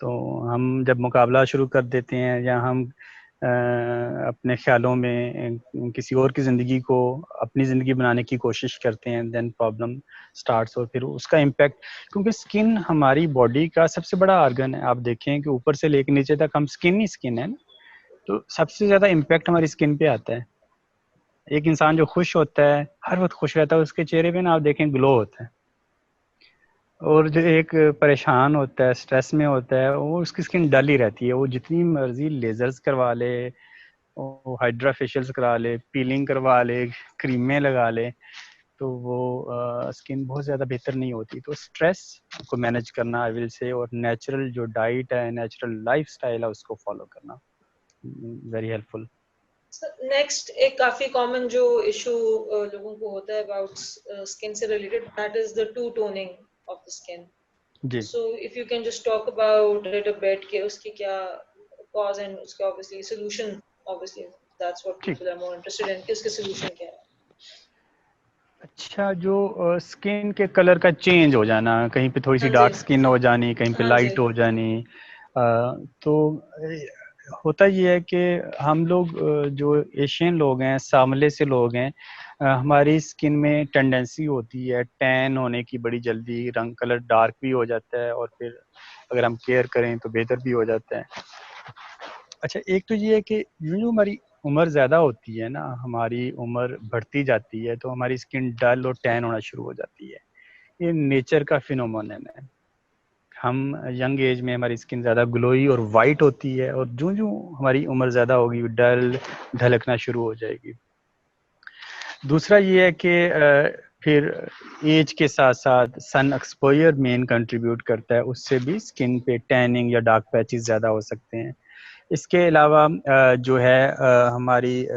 तो हम जब मुकाबला शुरू कर देते हैं या हम अपने ख्यालों में किसी और की ज़िंदगी को अपनी ज़िंदगी बनाने की कोशिश करते हैं, देन प्रॉब्लम स्टार्ट्स। और फिर उसका इम्पैक्ट, क्योंकि स्किन हमारी बॉडी का सबसे बड़ा ऑर्गन है, आप देखें कि ऊपर से लेकर नीचे तक हम स्किन ही स्किन है ना, तो सबसे ज़्यादा इम्पैक्ट हमारी स्किन पे आता है। एक इंसान जो खुश होता है, हर वक्त खुश रहता है, उसके चेहरे पे ना आप देखें ग्लो होता है, और जो एक परेशान होता है, स्ट्रेस में होता है, वो उसकी स्किन डल ही रहती है, वो जितनी मर्जी लेजर्स करवा ले, वो हाइड्रा फेशियल्स करा ले, पीलिंग करवा ले, क्रीमें लगा ले, तो वो स्किन बहुत ज़्यादा बेहतर नहीं होती। तो स्ट्रेस को मैनेज करना आई विल से, और नेचुरल जो डाइट है, नेचुरल लाइफस्टाइल है, उसको फॉलो करना वेरी हेल्पफुल। नेक्स्ट एक काफी कॉमन जो इशू लोगों को होता है अबाउट स्किन से related, that is the two toning of the skin. जी so if you can just talk about it a bit कि उसकी क्या कॉज एंड उसका obviously solution, obviously that's what ठीक। People are more interested in कि उसका solution क्या है। अच्छा, जो स्किन के कलर का चेंज हो जाना, कहीं पे थोड़ी सी हाँ जी, डार्क स्किन हो जानी, कहीं पे हाँ जी, लाइट हो जानी, तो होता ये है कि हम लोग जो एशियन लोग हैं, सामले से लोग हैं, हमारी स्किन में टेंडेंसी होती है टैन होने की बड़ी जल्दी, रंग कलर डार्क भी हो जाता है, और फिर अगर हम केयर करें तो बेहतर भी हो जाता है। अच्छा, एक तो ये है कि यूँ हमारी उम्र ज़्यादा होती है ना, हमारी उम्र बढ़ती जाती है, तो हमारी स्किन डल और टैन होना शुरू हो जाती है। ये नेचर का फिनोमेनन है। हम यंग एज में हमारी स्किन ज़्यादा ग्लोई और वाइट होती है, और जो हमारी उम्र ज़्यादा होगी डल ढलकना शुरू हो जाएगी। दूसरा ये है कि फिर एज के साथ साथ सन एक्सपोजर मेन कंट्रीब्यूट करता है, उससे भी स्किन पे टैनिंग या डार्क पैचेस ज़्यादा हो सकते हैं। इसके अलावा जो है हमारी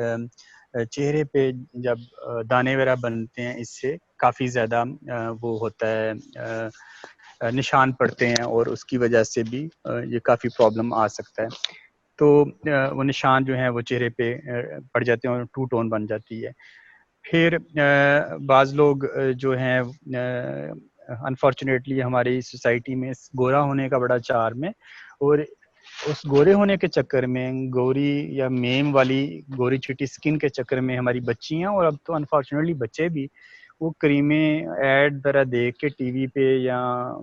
चेहरे पे जब दाने वगैरह बनते हैं, इससे काफ़ी ज़्यादा वो होता है, निशान पड़ते हैं, और उसकी वजह से भी ये काफ़ी प्रॉब्लम आ सकता है। तो वो निशान जो हैं वो चेहरे पे पड़ जाते हैं और टू टोन बन जाती है। फिर बाज़ लोग जो हैं, अनफॉर्चुनेटली हमारी सोसाइटी में गोरा होने का बड़ा चार्म है, और उस गोरे होने के चक्कर में, गोरी या मेम वाली गोरी चिटी स्किन के चक्कर में हमारी बच्चियां, और अब तो अनफॉर्चुनेटली बच्चे भी, वो क्रीमें ऐड तरह देख के टीवी पे या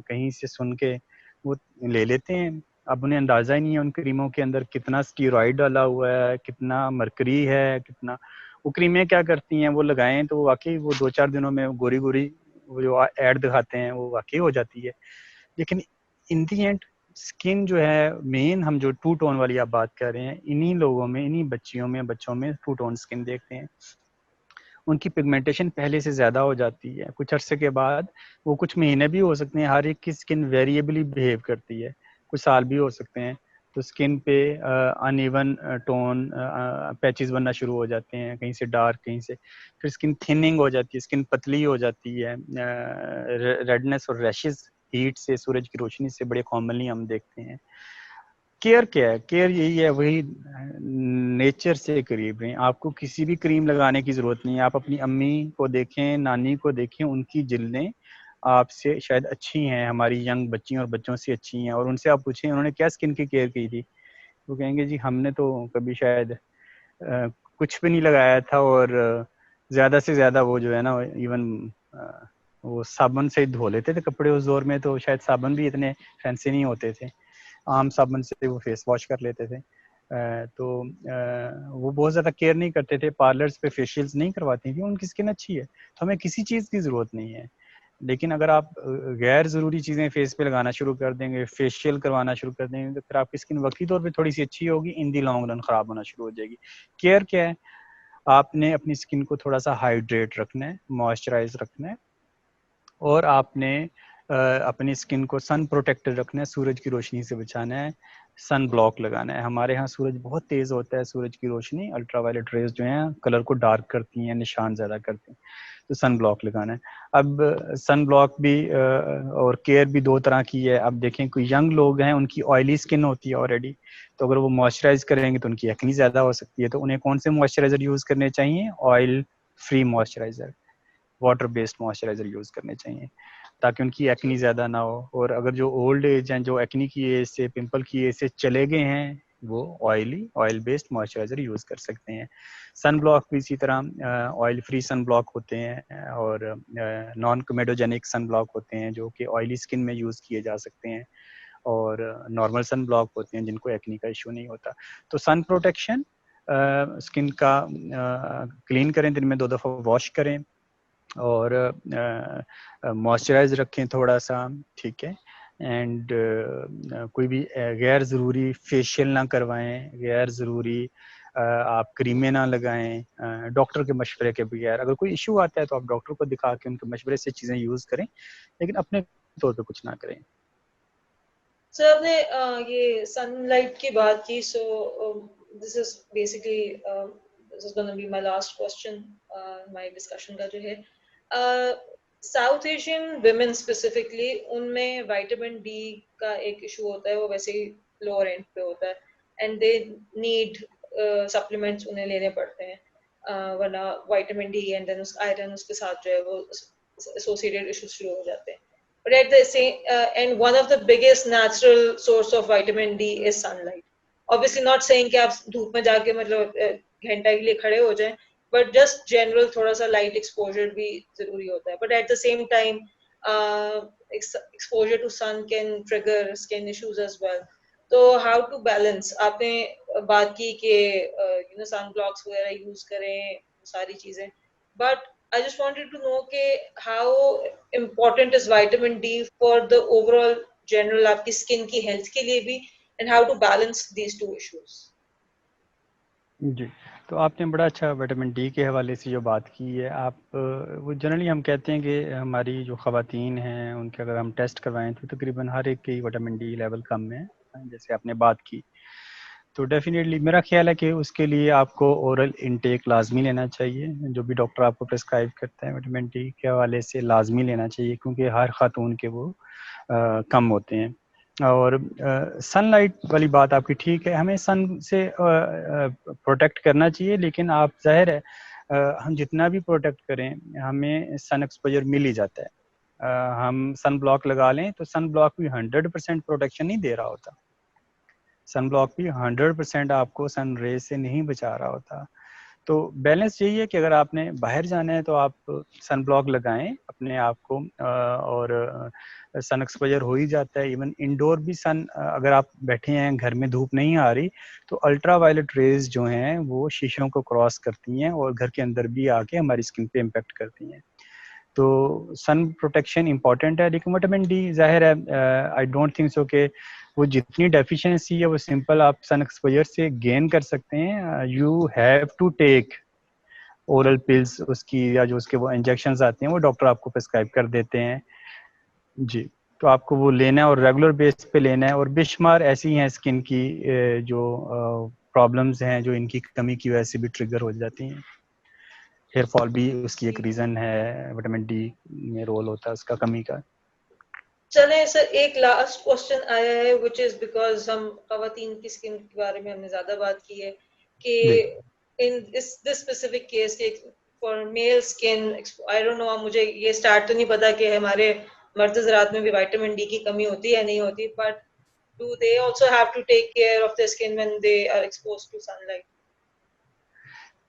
कहीं से सुन के वो ले लेते हैं। अब उन्हें अंदाज़ा ही नहीं है उन क्रीमों के अंदर कितना स्टीरॉइड डाला हुआ है, कितना मरकरी है, कितना। वो क्रीमें क्या करती हैं, वो लगाएं तो वाकई वो 2-4 दिनों में गोरी गोरी वो जो ऐड दिखाते हैं वो वाकई हो जाती है। लेकिन इन दी एंड स्किन जो है मेन, हम जो टू टोन वाली आप बात कर रहे हैं, इन्हीं लोगों में, इन्हीं बच्चियों में, बच्चों में टू टोन स्किन देखते हैं। उनकी पिगमेंटेशन पहले से ज़्यादा हो जाती है, कुछ अरसे के बाद, वो कुछ महीने भी हो सकते हैं, हर एक की स्किन वेरिएबली बिहेव करती है, कुछ साल भी हो सकते हैं। तो स्किन पे अनइवन टोन पैचेस बनना शुरू हो जाते हैं, कहीं से डार्क, कहीं से, फिर स्किन थिनिंग हो जाती है, स्किन पतली हो जाती है, रेडनेस और रैशेस हीट से, सूरज की रोशनी से बड़े कॉमनली हम देखते हैं। केयर क्या है? केयर यही है, वही नेचर से करीब रहें। आपको किसी भी क्रीम लगाने की जरूरत नहीं है। आप अपनी अम्मी को देखें, नानी को देखें, उनकी जिल्दें आपसे शायद अच्छी हैं, हमारी यंग बच्चियों और बच्चों से अच्छी हैं, और उनसे आप पूछें उन्होंने क्या स्किन की केयर की थी, वो कहेंगे जी हमने तो कभी शायद कुछ भी नहीं लगाया था, और ज्यादा से ज्यादा वो जो है ना, इवन वो साबुन से धो लेते थे कपड़े उस दौर में, तो शायद साबुन भी इतने फैंसी नहीं होते थे, आम साबुन से वो फेस वॉश कर लेते थे। तो वो बहुत ज़्यादा केयर नहीं करते थे, पार्लर्स पे फेशियल्स नहीं करवाती थी, उनकी स्किन अच्छी है तो हमें किसी चीज़ की ज़रूरत नहीं है। लेकिन अगर आप गैर ज़रूरी चीज़ें फेस पे लगाना शुरू कर देंगे, फेशियल करवाना शुरू कर देंगे, तो फिर आपकी स्किन वक्ती तौर पे थोड़ी सी अच्छी होगी, इन दी लॉन्ग रन ख़राब होना शुरू हो जाएगी। केयर क्या है, आपने अपनी स्किन को थोड़ा सा हाइड्रेट रखना है, मॉइस्चराइज रखना है, और आपने अपनी स्किन को सन प्रोटेक्टर रखना है, सूरज की रोशनी से बचाना है, सन ब्लॉक लगाना है। हमारे यहाँ सूरज बहुत तेज होता है, सूरज की रोशनी अल्ट्रावायलेट रेज जो है कलर को डार्क करती हैं, निशान ज्यादा करती हैं, तो सन ब्लॉक लगाना है। अब सन ब्लॉक भी और केयर भी दो तरह की है। अब देखें कोई यंग लोग हैं, उनकी ऑयली स्किन होती है ऑलरेडी, तो अगर वो मॉइस्चराइज करेंगे तो उनकी एक्नी ज्यादा हो सकती है, तो उन्हें कौन से मॉइस्चराइजर यूज करने चाहिए, oil free moisturiser, water based moisturiser use करने चाहिए, ताकि उनकी एक्नी ज्यादा ना हो। और अगर जो ओल्ड एज हैं, जो एक्नी की एज से, पिंपल की एज से चले गए हैं, वो ऑयल बेस्ड मॉइस्चराइजर यूज कर सकते हैं। सन ब्लॉक भी इसी तरह ऑयल फ्री सन ब्लॉक होते हैं, और नॉन कोमेडोजेनिक सन ब्लॉक होते हैं जो कि ऑयली स्किन में यूज किए जा सकते हैं, और नॉर्मल सन ब्लॉक होते हैं जिनको एक्नी का इश्यू नहीं होता। तो सन प्रोटेक्शन, स्किन का क्लीन करें, दिन में 2 दफा वॉश करें, और मॉइस्चराइज रखें थोड़ा सा, ठीक है। एंड कोई भी गैर ज़रूरी फेशियल ना करवाएं, गैर ज़रूरी आप क्रीमें ना लगाएं डॉक्टर के मशवरे के बगैर। अगर कोई इशू आता है तो आप डॉक्टर को दिखा के उनके मशवरे से चीज़ें यूज़ करें, लेकिन अपने तौर पे कुछ ना करें। सर आपने ये सनलाइट की बात की, so this is basically this is gonna be my last question my discussion का जो है, साउथ एशियन विमेन स्पेसिफिकली, उनमें विटामिन डी का एक इशू होता है, वो वैसे ही लोअर एंड पे होता है, एंड दे नीड सप्लीमेंट्स उन्हें लेने पड़ते हैं, वरना विटामिन डी एंड देन उस आयरन उसके साथ जो है वो एसोसिएटेड इश्यूज शुरू हो जाते हैं। But at the same, and one of the biggest natural source of vitamin D is sunlight. Obviously, not saying कि आप धूप में जाके मतलब घंटा के लिए खड़े हो जाएं, but just general थोड़ा सा light exposure भी जरूरी होता है. But at the same time, exposure to sun can trigger skin issues as well. तो how to balance? आपने बात की कि sunblocks वगैरह use करें, सारी चीजें, but I just wanted to know how important is vitamin D for the overall general आपकी skin की health के लिए भी, and how to balance these two issues. जी, तो आपने बड़ा अच्छा विटामिन डी के हवाले से जो बात की है। आप वो जनरली हम कहते हैं कि हमारी जो ख़वातीन हैं उनके अगर हम टेस्ट करवाएं तो तकरीबन हर एक की विटामिन डी लेवल कम है, जैसे आपने बात की। तो डेफिनेटली मेरा ख्याल है कि उसके लिए आपको ओरल इनटेक लाजमी लेना चाहिए, जो भी डॉक्टर आपको प्रिस्क्राइब करते हैं विटामिन डी के हवाले से लाजमी लेना चाहिए, क्योंकि हर खातून के वो कम होते हैं। और सनलाइट वाली बात आपकी ठीक है, हमें सन से प्रोटेक्ट करना चाहिए, लेकिन आप जाहिर है हम जितना भी प्रोटेक्ट करें हमें सन एक्सपोजर मिल ही जाता है। हम सन ब्लॉक लगा लें तो सन ब्लॉक भी 100% प्रोटेक्शन नहीं दे रहा होता, सन ब्लॉक भी 100% आपको सन रे से नहीं बचा रहा होता। तो बैलेंस यही है कि अगर आपने बाहर जाना है तो आप सन ब्लॉक लगाएं अपने आप को, और सन एक्सपोजर हो ही जाता है। इवन इंडोर भी सन, अगर आप बैठे हैं घर में धूप नहीं आ रही, तो अल्ट्रा वायलेट रेज जो हैं वो शीशों को क्रॉस करती हैं और घर के अंदर भी आके हमारी स्किन पे इम्पेक्ट करती हैं। तो सन प्रोटेक्शन इंपॉर्टेंट है, लेकिन विटामिन डी जाहिर है आई डोंट थिंक सो कि वो जितनी डेफिशिएंसी है वो सिंपल आप सन एक्सपोजर से गेन कर सकते हैं। You have to take oral pills उसकी, या जो उसके वो इंजेक्शंस आते हैं वो डॉक्टर आपको प्रिस्क्राइब कर देते हैं जी। तो आपको वो लेना है और रेगुलर बेस पे लेना है। और बेशुमार ऐसी हैं स्किन की जो प्रॉब्लम्स हैं जो इनकी कमी की वजह से भी ट्रिगर हो जाती हैं। हेयर फॉल भी उसकी एक रीजन है, विटामिन डी में रोल होता है उसका कमी का। चले सर, एक लास्ट क्वेश्चन आया है, विच इज बिकॉज हम खवातीन की स्किन के बारे में हमने ज्यादा बात की है कि इन दिस स्पेसिफिक केस के for male skin, I don't know, मुझे ये स्टार्ट तो नहीं पता कि हमारे मर्द हज़रात में भी विटामिन डी की कमी होती है नहीं होती, but do they also have to take care of their skin when they are exposed to sunlight?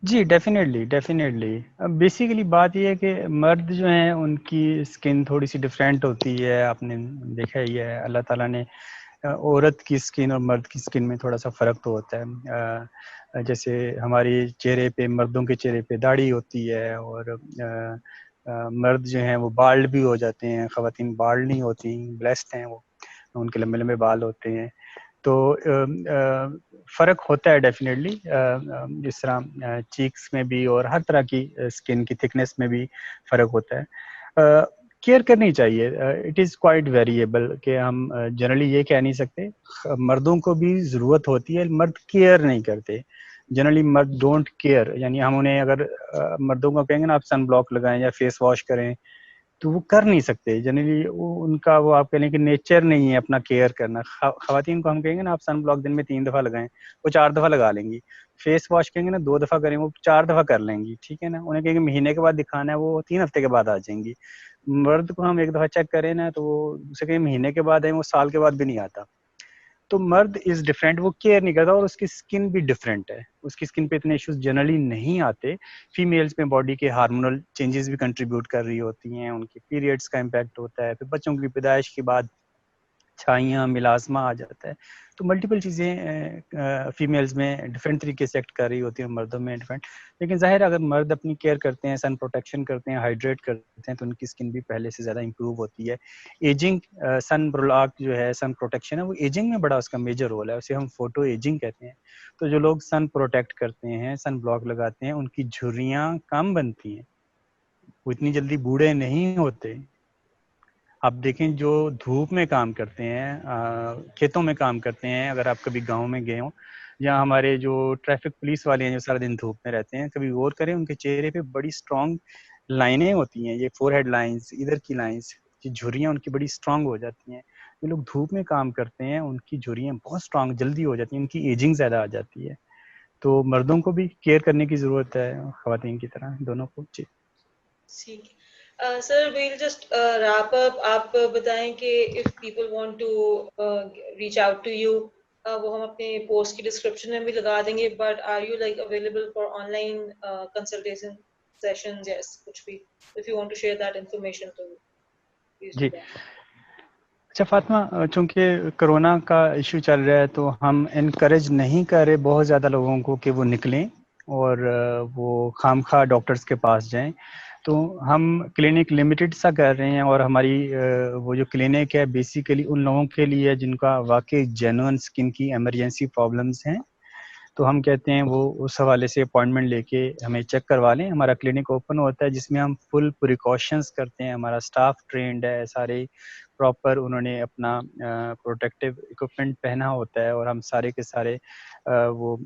जी, डेफिनेटली डेफिनेटली। अब बेसिकली बात ये है कि मर्द जो हैं उनकी स्किन थोड़ी सी डिफरेंट होती है, आपने देखा ही है। अल्लाह ताला ने औरत की स्किन और मर्द की स्किन में थोड़ा सा फ़र्क तो होता है। जैसे हमारी चेहरे पे, मर्दों के चेहरे पे दाढ़ी होती है, और मर्द जो हैं वो बाल्ड भी हो जाते हैं, ख़वातीन बाल्ड नहीं होती, ब्लेस्ड हैं वो, उनके लंबे लंबे बाल होते हैं। तो फ़र्क होता है डेफिनेटली, जिस तरह चीक्स में भी और हर तरह की स्किन की थिकनेस में भी फ़र्क होता है। केयर करनी चाहिए। इट इज़ क्वाइट वेरिएबल कि हम जनरली ये कह नहीं सकते। मर्दों को भी ज़रूरत होती है, मर्द केयर नहीं करते। जनरली मर्द डोंट केयर, यानी हम उन्हें अगर मर्दों को कहेंगे ना आप सन ब्लॉक लगाएं या फेस वॉश करें, तो वो कर नहीं सकते जनरली। वो उनका, वो आप कह लें कि नेचर नहीं है अपना केयर करना। खवातीन को हम कहेंगे ना आप सन ब्लॉक दिन में 3 दफ़ा लगाएं, वो 4 दफ़ा लगा लेंगी। फेस वॉश कहेंगे ना 2 दफ़ा करें, वो 4 दफ़ा कर लेंगी, ठीक है ना। उन्हें कहेंगे महीने के बाद दिखाना है, वो 3 हफ्ते के बाद आ जाएंगी। मर्द को हम 1 दफ़ा चेक करें ना, तो वो उसे कहें महीने के बाद है, वो साल के बाद भी नहीं आता। तो मर्द इज डिफरेंट, वो केयर नहीं करता, और उसकी स्किन भी डिफरेंट है। उसकी स्किन पे इतने इश्यूज जनरली नहीं आते। फीमेल्स में बॉडी के हार्मोनल चेंजेस भी कंट्रीब्यूट कर रही होती हैं, उनकी पीरियड्स का इम्पैक्ट होता है, फिर बच्चों की पैदाइश के बाद छाइयाँ, मिलाज़मा आ जाता है। तो मल्टीपल चीज़ें फीमेल्स में डिफरेंट तरीके से एक्ट कर रही होती हैं, मर्दों में डिफरेंट। लेकिन ज़ाहिर है अगर मर्द अपनी केयर करते हैं, सन प्रोटेक्शन करते हैं, हाइड्रेट करते हैं, तो उनकी स्किन भी पहले से ज़्यादा इंप्रूव होती है। एजिंग, सन ब्लॉक जो है, सन प्रोटेक्शन है, वो एजिंग में बड़ा उसका मेजर रोल है, उसे हम फोटो एजिंग कहते हैं। तो जो लोग सन प्रोटेक्ट करते हैं, सन ब्लॉक लगाते हैं, उनकी झुर्रियाँ कम बनती हैं, वो इतनी जल्दी बूढ़े नहीं होते। आप देखें जो धूप में काम करते हैं, खेतों में काम करते हैं, अगर आप कभी गांव में गए हो, या हमारे जो ट्रैफिक पुलिस वाले हैं जो सारा दिन धूप में रहते हैं, कभी गौर करें उनके चेहरे पे बड़ी स्ट्रांग लाइनें होती हैं, ये फोरहेड लाइंस, इधर की लाइंस, ये झुर्रियाँ उनकी बड़ी स्ट्रांग हो जाती हैं। जो लोग धूप में काम करते हैं उनकी झुर्रियाँ बहुत स्ट्रांग जल्दी हो जाती हैं, उनकी एजिंग ज़्यादा आ जाती है। तो मर्दों को भी केयर करने की ज़रूरत है, ख़वातीन की तरह दोनों को। जी ठीक है। Sir we'll just wrap up. आप बताएं कि if people want to reach out to you, वो हम अपने पोस्ट की डिस्क्रिप्शन में भी लगा देंगे, but are you like available for online consultation sessions? Yes, कुछ भी, if you want to share that information तो please जी। do that. अच्छा फातिमा, चूंकि कोरोना का इशू चल रहा है, तो हम इनकरेज नहीं कर रहे बहुत ज़्यादा लोगों को कि वो निकलें और वो खामखा डॉक्टर्स के पास जाएं। तो हम क्लिनिक लिमिटेड सा कर रहे हैं, और हमारी वो जो क्लिनिक है बेसिकली उन लोगों के लिए है जिनका वाकई जेन्युइन स्किन की इमरजेंसी प्रॉब्लम्स हैं। तो हम कहते हैं वो उस हवाले से अपॉइंटमेंट लेके हमें चेक करवा लें। हमारा क्लिनिक ओपन होता है जिसमें हम फुल प्रिकॉशंस करते हैं, हमारा स्टाफ ट्रेंड है, सारे प्रॉपर उन्होंने अपना प्रोटेक्टिव इक्विपमेंट पहना होता है, और हम सारे के सारे वो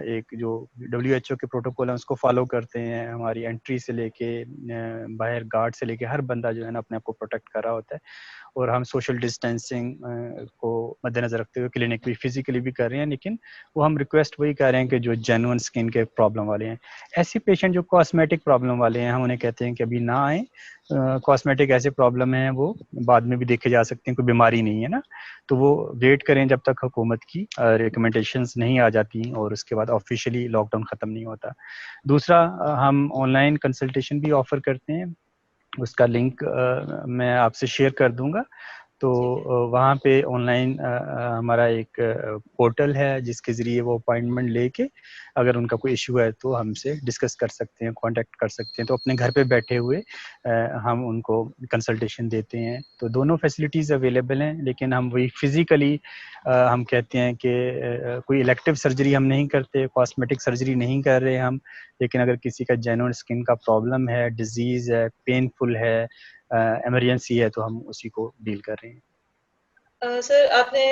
एक जो WHO के प्रोटोकॉल है उसको फॉलो करते हैं। हमारी एंट्री से लेके बाहर गार्ड से लेके हर बंदा जो है ना अपने आप को प्रोटेक्ट कर रहा होता है। और हम सोशल डिस्टेंसिंग को मद्देनजर रखते हुए क्लिनिक भी फिजिकली भी कर रहे हैं, लेकिन वो हम रिक्वेस्ट वही कर रहे हैं कि जो जेन्युइन स्किन के प्रॉब्लम वाले हैं। ऐसे पेशेंट जो कॉस्मेटिक प्रॉब्लम वाले हैं, हम उन्हें कहते हैं कि अभी ना आए। कॉस्मेटिक ऐसे प्रॉब्लम है वो बाद में भी देखे जा सकते हैं, कोई बीमारी नहीं है ना, तो वो वेट करें जब तक हुकूमत की रिकमेंडेशंस नहीं आ जाती और उसके बाद ऑफिशियली लॉकडाउन ख़त्म नहीं होता। दूसरा, हम ऑनलाइन कंसल्टेशन भी ऑफर करते हैं, उसका लिंक मैं आपसे शेयर कर दूंगा। तो ठीक है। वहाँ पे ऑनलाइन हमारा एक पोर्टल है जिसके ज़रिए वो अपॉइंटमेंट लेके अगर उनका कोई इशू है तो हमसे डिस्कस कर सकते हैं, कांटेक्ट कर सकते हैं। तो अपने घर पे बैठे हुए हम उनको कंसल्टेशन देते हैं। तो दोनों फैसिलिटीज़ अवेलेबल हैं, लेकिन हम वही फिज़िकली हम कहते हैं कि कोई इलेक्टिव सर्जरी हम नहीं करते, कॉस्मेटिक सर्जरी नहीं कर रहे हम। लेकिन अगर किसी का जेन्युइन स्किन का प्रॉब्लम है, डिजीज़ है, पेनफुल है, इमरजेंसी है, तो हम उसी को डील कर रहे हैं। सर आपने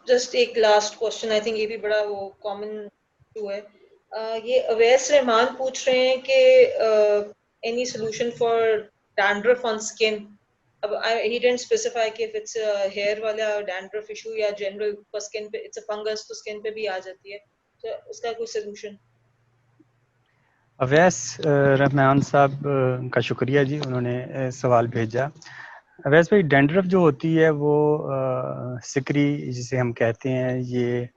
जस्ट एक लास्ट क्वेश्चन, आई थिंक ये भी बड़ा वो कॉमन इशू है। ये अवैस रहमान पूछ रहे हैं कि any solution for dandruff on skin. अब ही डिडंट स्पेसिफाई कि इफ इट्स हेयर वाला डैंड्रफ इशू या जनरल स्किन पे, इट्स अ फंगस तो स्किन पे भी आ जाती है, तो उसका कोई सोल्यूशन? अवैस रहमान साहब का शुक्रिया जी, उन्होंने सवाल भेजा। अवैस भाई, डैंड्रफ जो होती है वो सिकरी जिसे हम कहते हैं, ये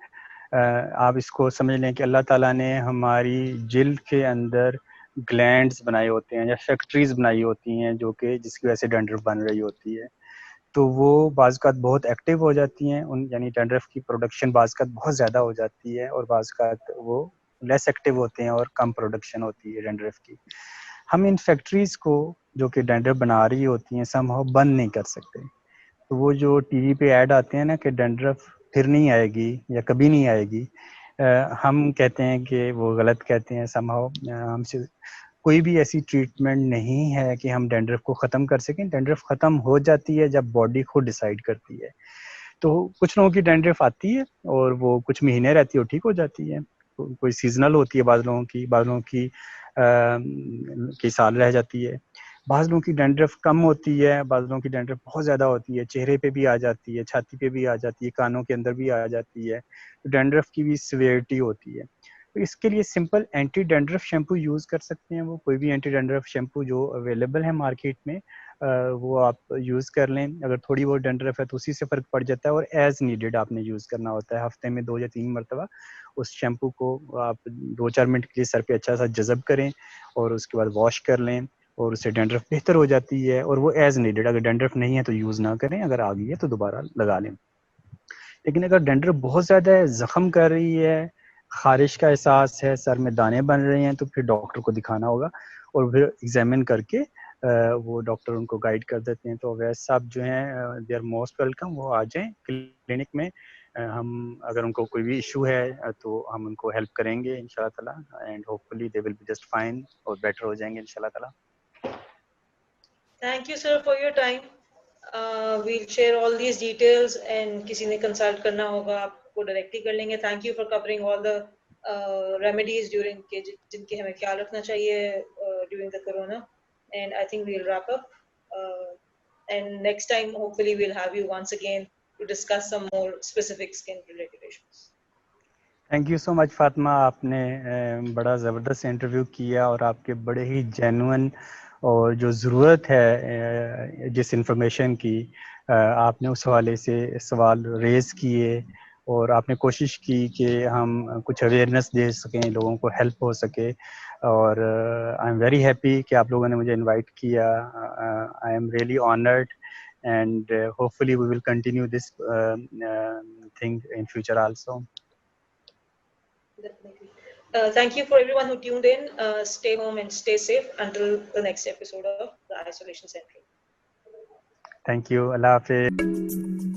आप इसको समझ लें कि अल्लाह ताला ने हमारी जिल्द के अंदर ग्लैंड्स बनाए होते हैं या फैक्ट्रीज बनाई होती हैं जो कि जिसकी वजह से डैंड्रफ बन रही होती है, तो वो बाज़-औक़ात बहुत एक्टिव हो जाती हैं, उन यानी डैंड्रफ की प्रोडक्शन बाज़-औक़ात बहुत ज़्यादा हो जाती है और बाज़-औक़ात वो लेस एक्टिव होते हैं और कम प्रोडक्शन होती है डैंड्रफ की। हम इन फैक्ट्रीज़ को जो कि डैंड्रफ बना रही होती हैं समहाउ बंद नहीं कर सकते। तो वो जो टीवी पे ऐड आते हैं ना कि डैंड्रफ फिर नहीं आएगी या कभी नहीं आएगी, हम कहते हैं कि वो गलत कहते हैं समहाउ। हमसे कोई भी ऐसी ट्रीटमेंट नहीं है कि हम डैंड्रफ को ख़त्म कर सकें। डैंड्रफ ख़त्म हो जाती है जब बॉडी खुद डिसाइड करती है। तो कुछ लोगों की डैंड्रफ आती है और वो कुछ महीने रहती है और ठीक हो जाती है। कोई सीज़नल होती है बाज़ लोगों की साल रह जाती है। बाज़ लोगों की डैंड्रफ कम होती है, बाज़ लोगों की डैंड्रफ बहुत ज़्यादा होती है, चेहरे पे भी आ जाती है, छाती पे भी आ जाती है, कानों के अंदर भी आ जाती है। तो डैंड्रफ की भी सीवियरिटी होती है। तो इसके लिए simple anti dandruff shampoo use कर सकते हैं वो, कोई भी एंटी डैंड्रफ शैम्पू जो अवेलेबल है मार्केट में, वो आप यूज़ कर लें। अगर थोड़ी बहुत डैंड्रफ है तो उसी से फ़र्क पड़ जाता है और एज़ नीडेड आपने यूज़ करना होता है। हफ़्ते में 2 या 3 मरतबा उस शैम्पू को आप 2-4 मिनट के लिए सर पे अच्छा-सा जज़ब करें और उसके बाद वॉश कर लें और उससे डैंड्रफ बेहतर हो जाती है और वो एज़ नीडेड। अगर डैंड्रफ नहीं है तो यूज़ ना करें, अगर आ गई है तो दोबारा लगा लें। लेकिन अगर डैंड्रफ बहुत ज़्यादा है, ज़ख्म कर रही है, ख़ारिश का एहसास है, सर में दाने बन रहे हैं, तो फिर डॉक्टर को दिखाना होगा और फिर एग्ज़ामिन करके वो डॉक्टर उनको गाइड कर देते हैं। तो अवैस साहब जो हैं दे आर मोस्ट वेलकम, वो आ जाएँ क्लिनिक में। हम अगर उनको कोई भी इश्यू है तो हम उनको हेल्प करेंगे इंशाअल्लाह ताला and hopefully they will be just fine और बेटर हो जाएँगे इंशाअल्लाह ताला। Thank you, sir, for your time. We'll share all these details and किसी ने consult करना होगा आपको directly कर लेंगे. Thank you for covering all the remedies during के जिनके हमें ख्याल रखना चाहिए during the corona. And I think we'll wrap up. And next time, hopefully, we'll have you once again to discuss some more specific skin related issues. Thank you so much Fatima, आपने बड़ा ज़बरदस्त interview किया और आपके बड़े ही genuine और जो ज़रूरत है जिस इंफॉर्मेशन की, आपने उस हवाले से सवाल रेज़ किए और आपने कोशिश की कि हम कुछ अवेयरनेस दे सकें, लोगों को हेल्प हो सके। और आई एम वेरी हैप्पी कि आप लोगों ने मुझे इनवाइट किया। I am really honoured and hopefully we will continue this thing in future also. Definitely. Thank you for everyone who tuned in. Stay home and stay safe until the next episode of the Isolation Central. Thank you. Allah Hafiz.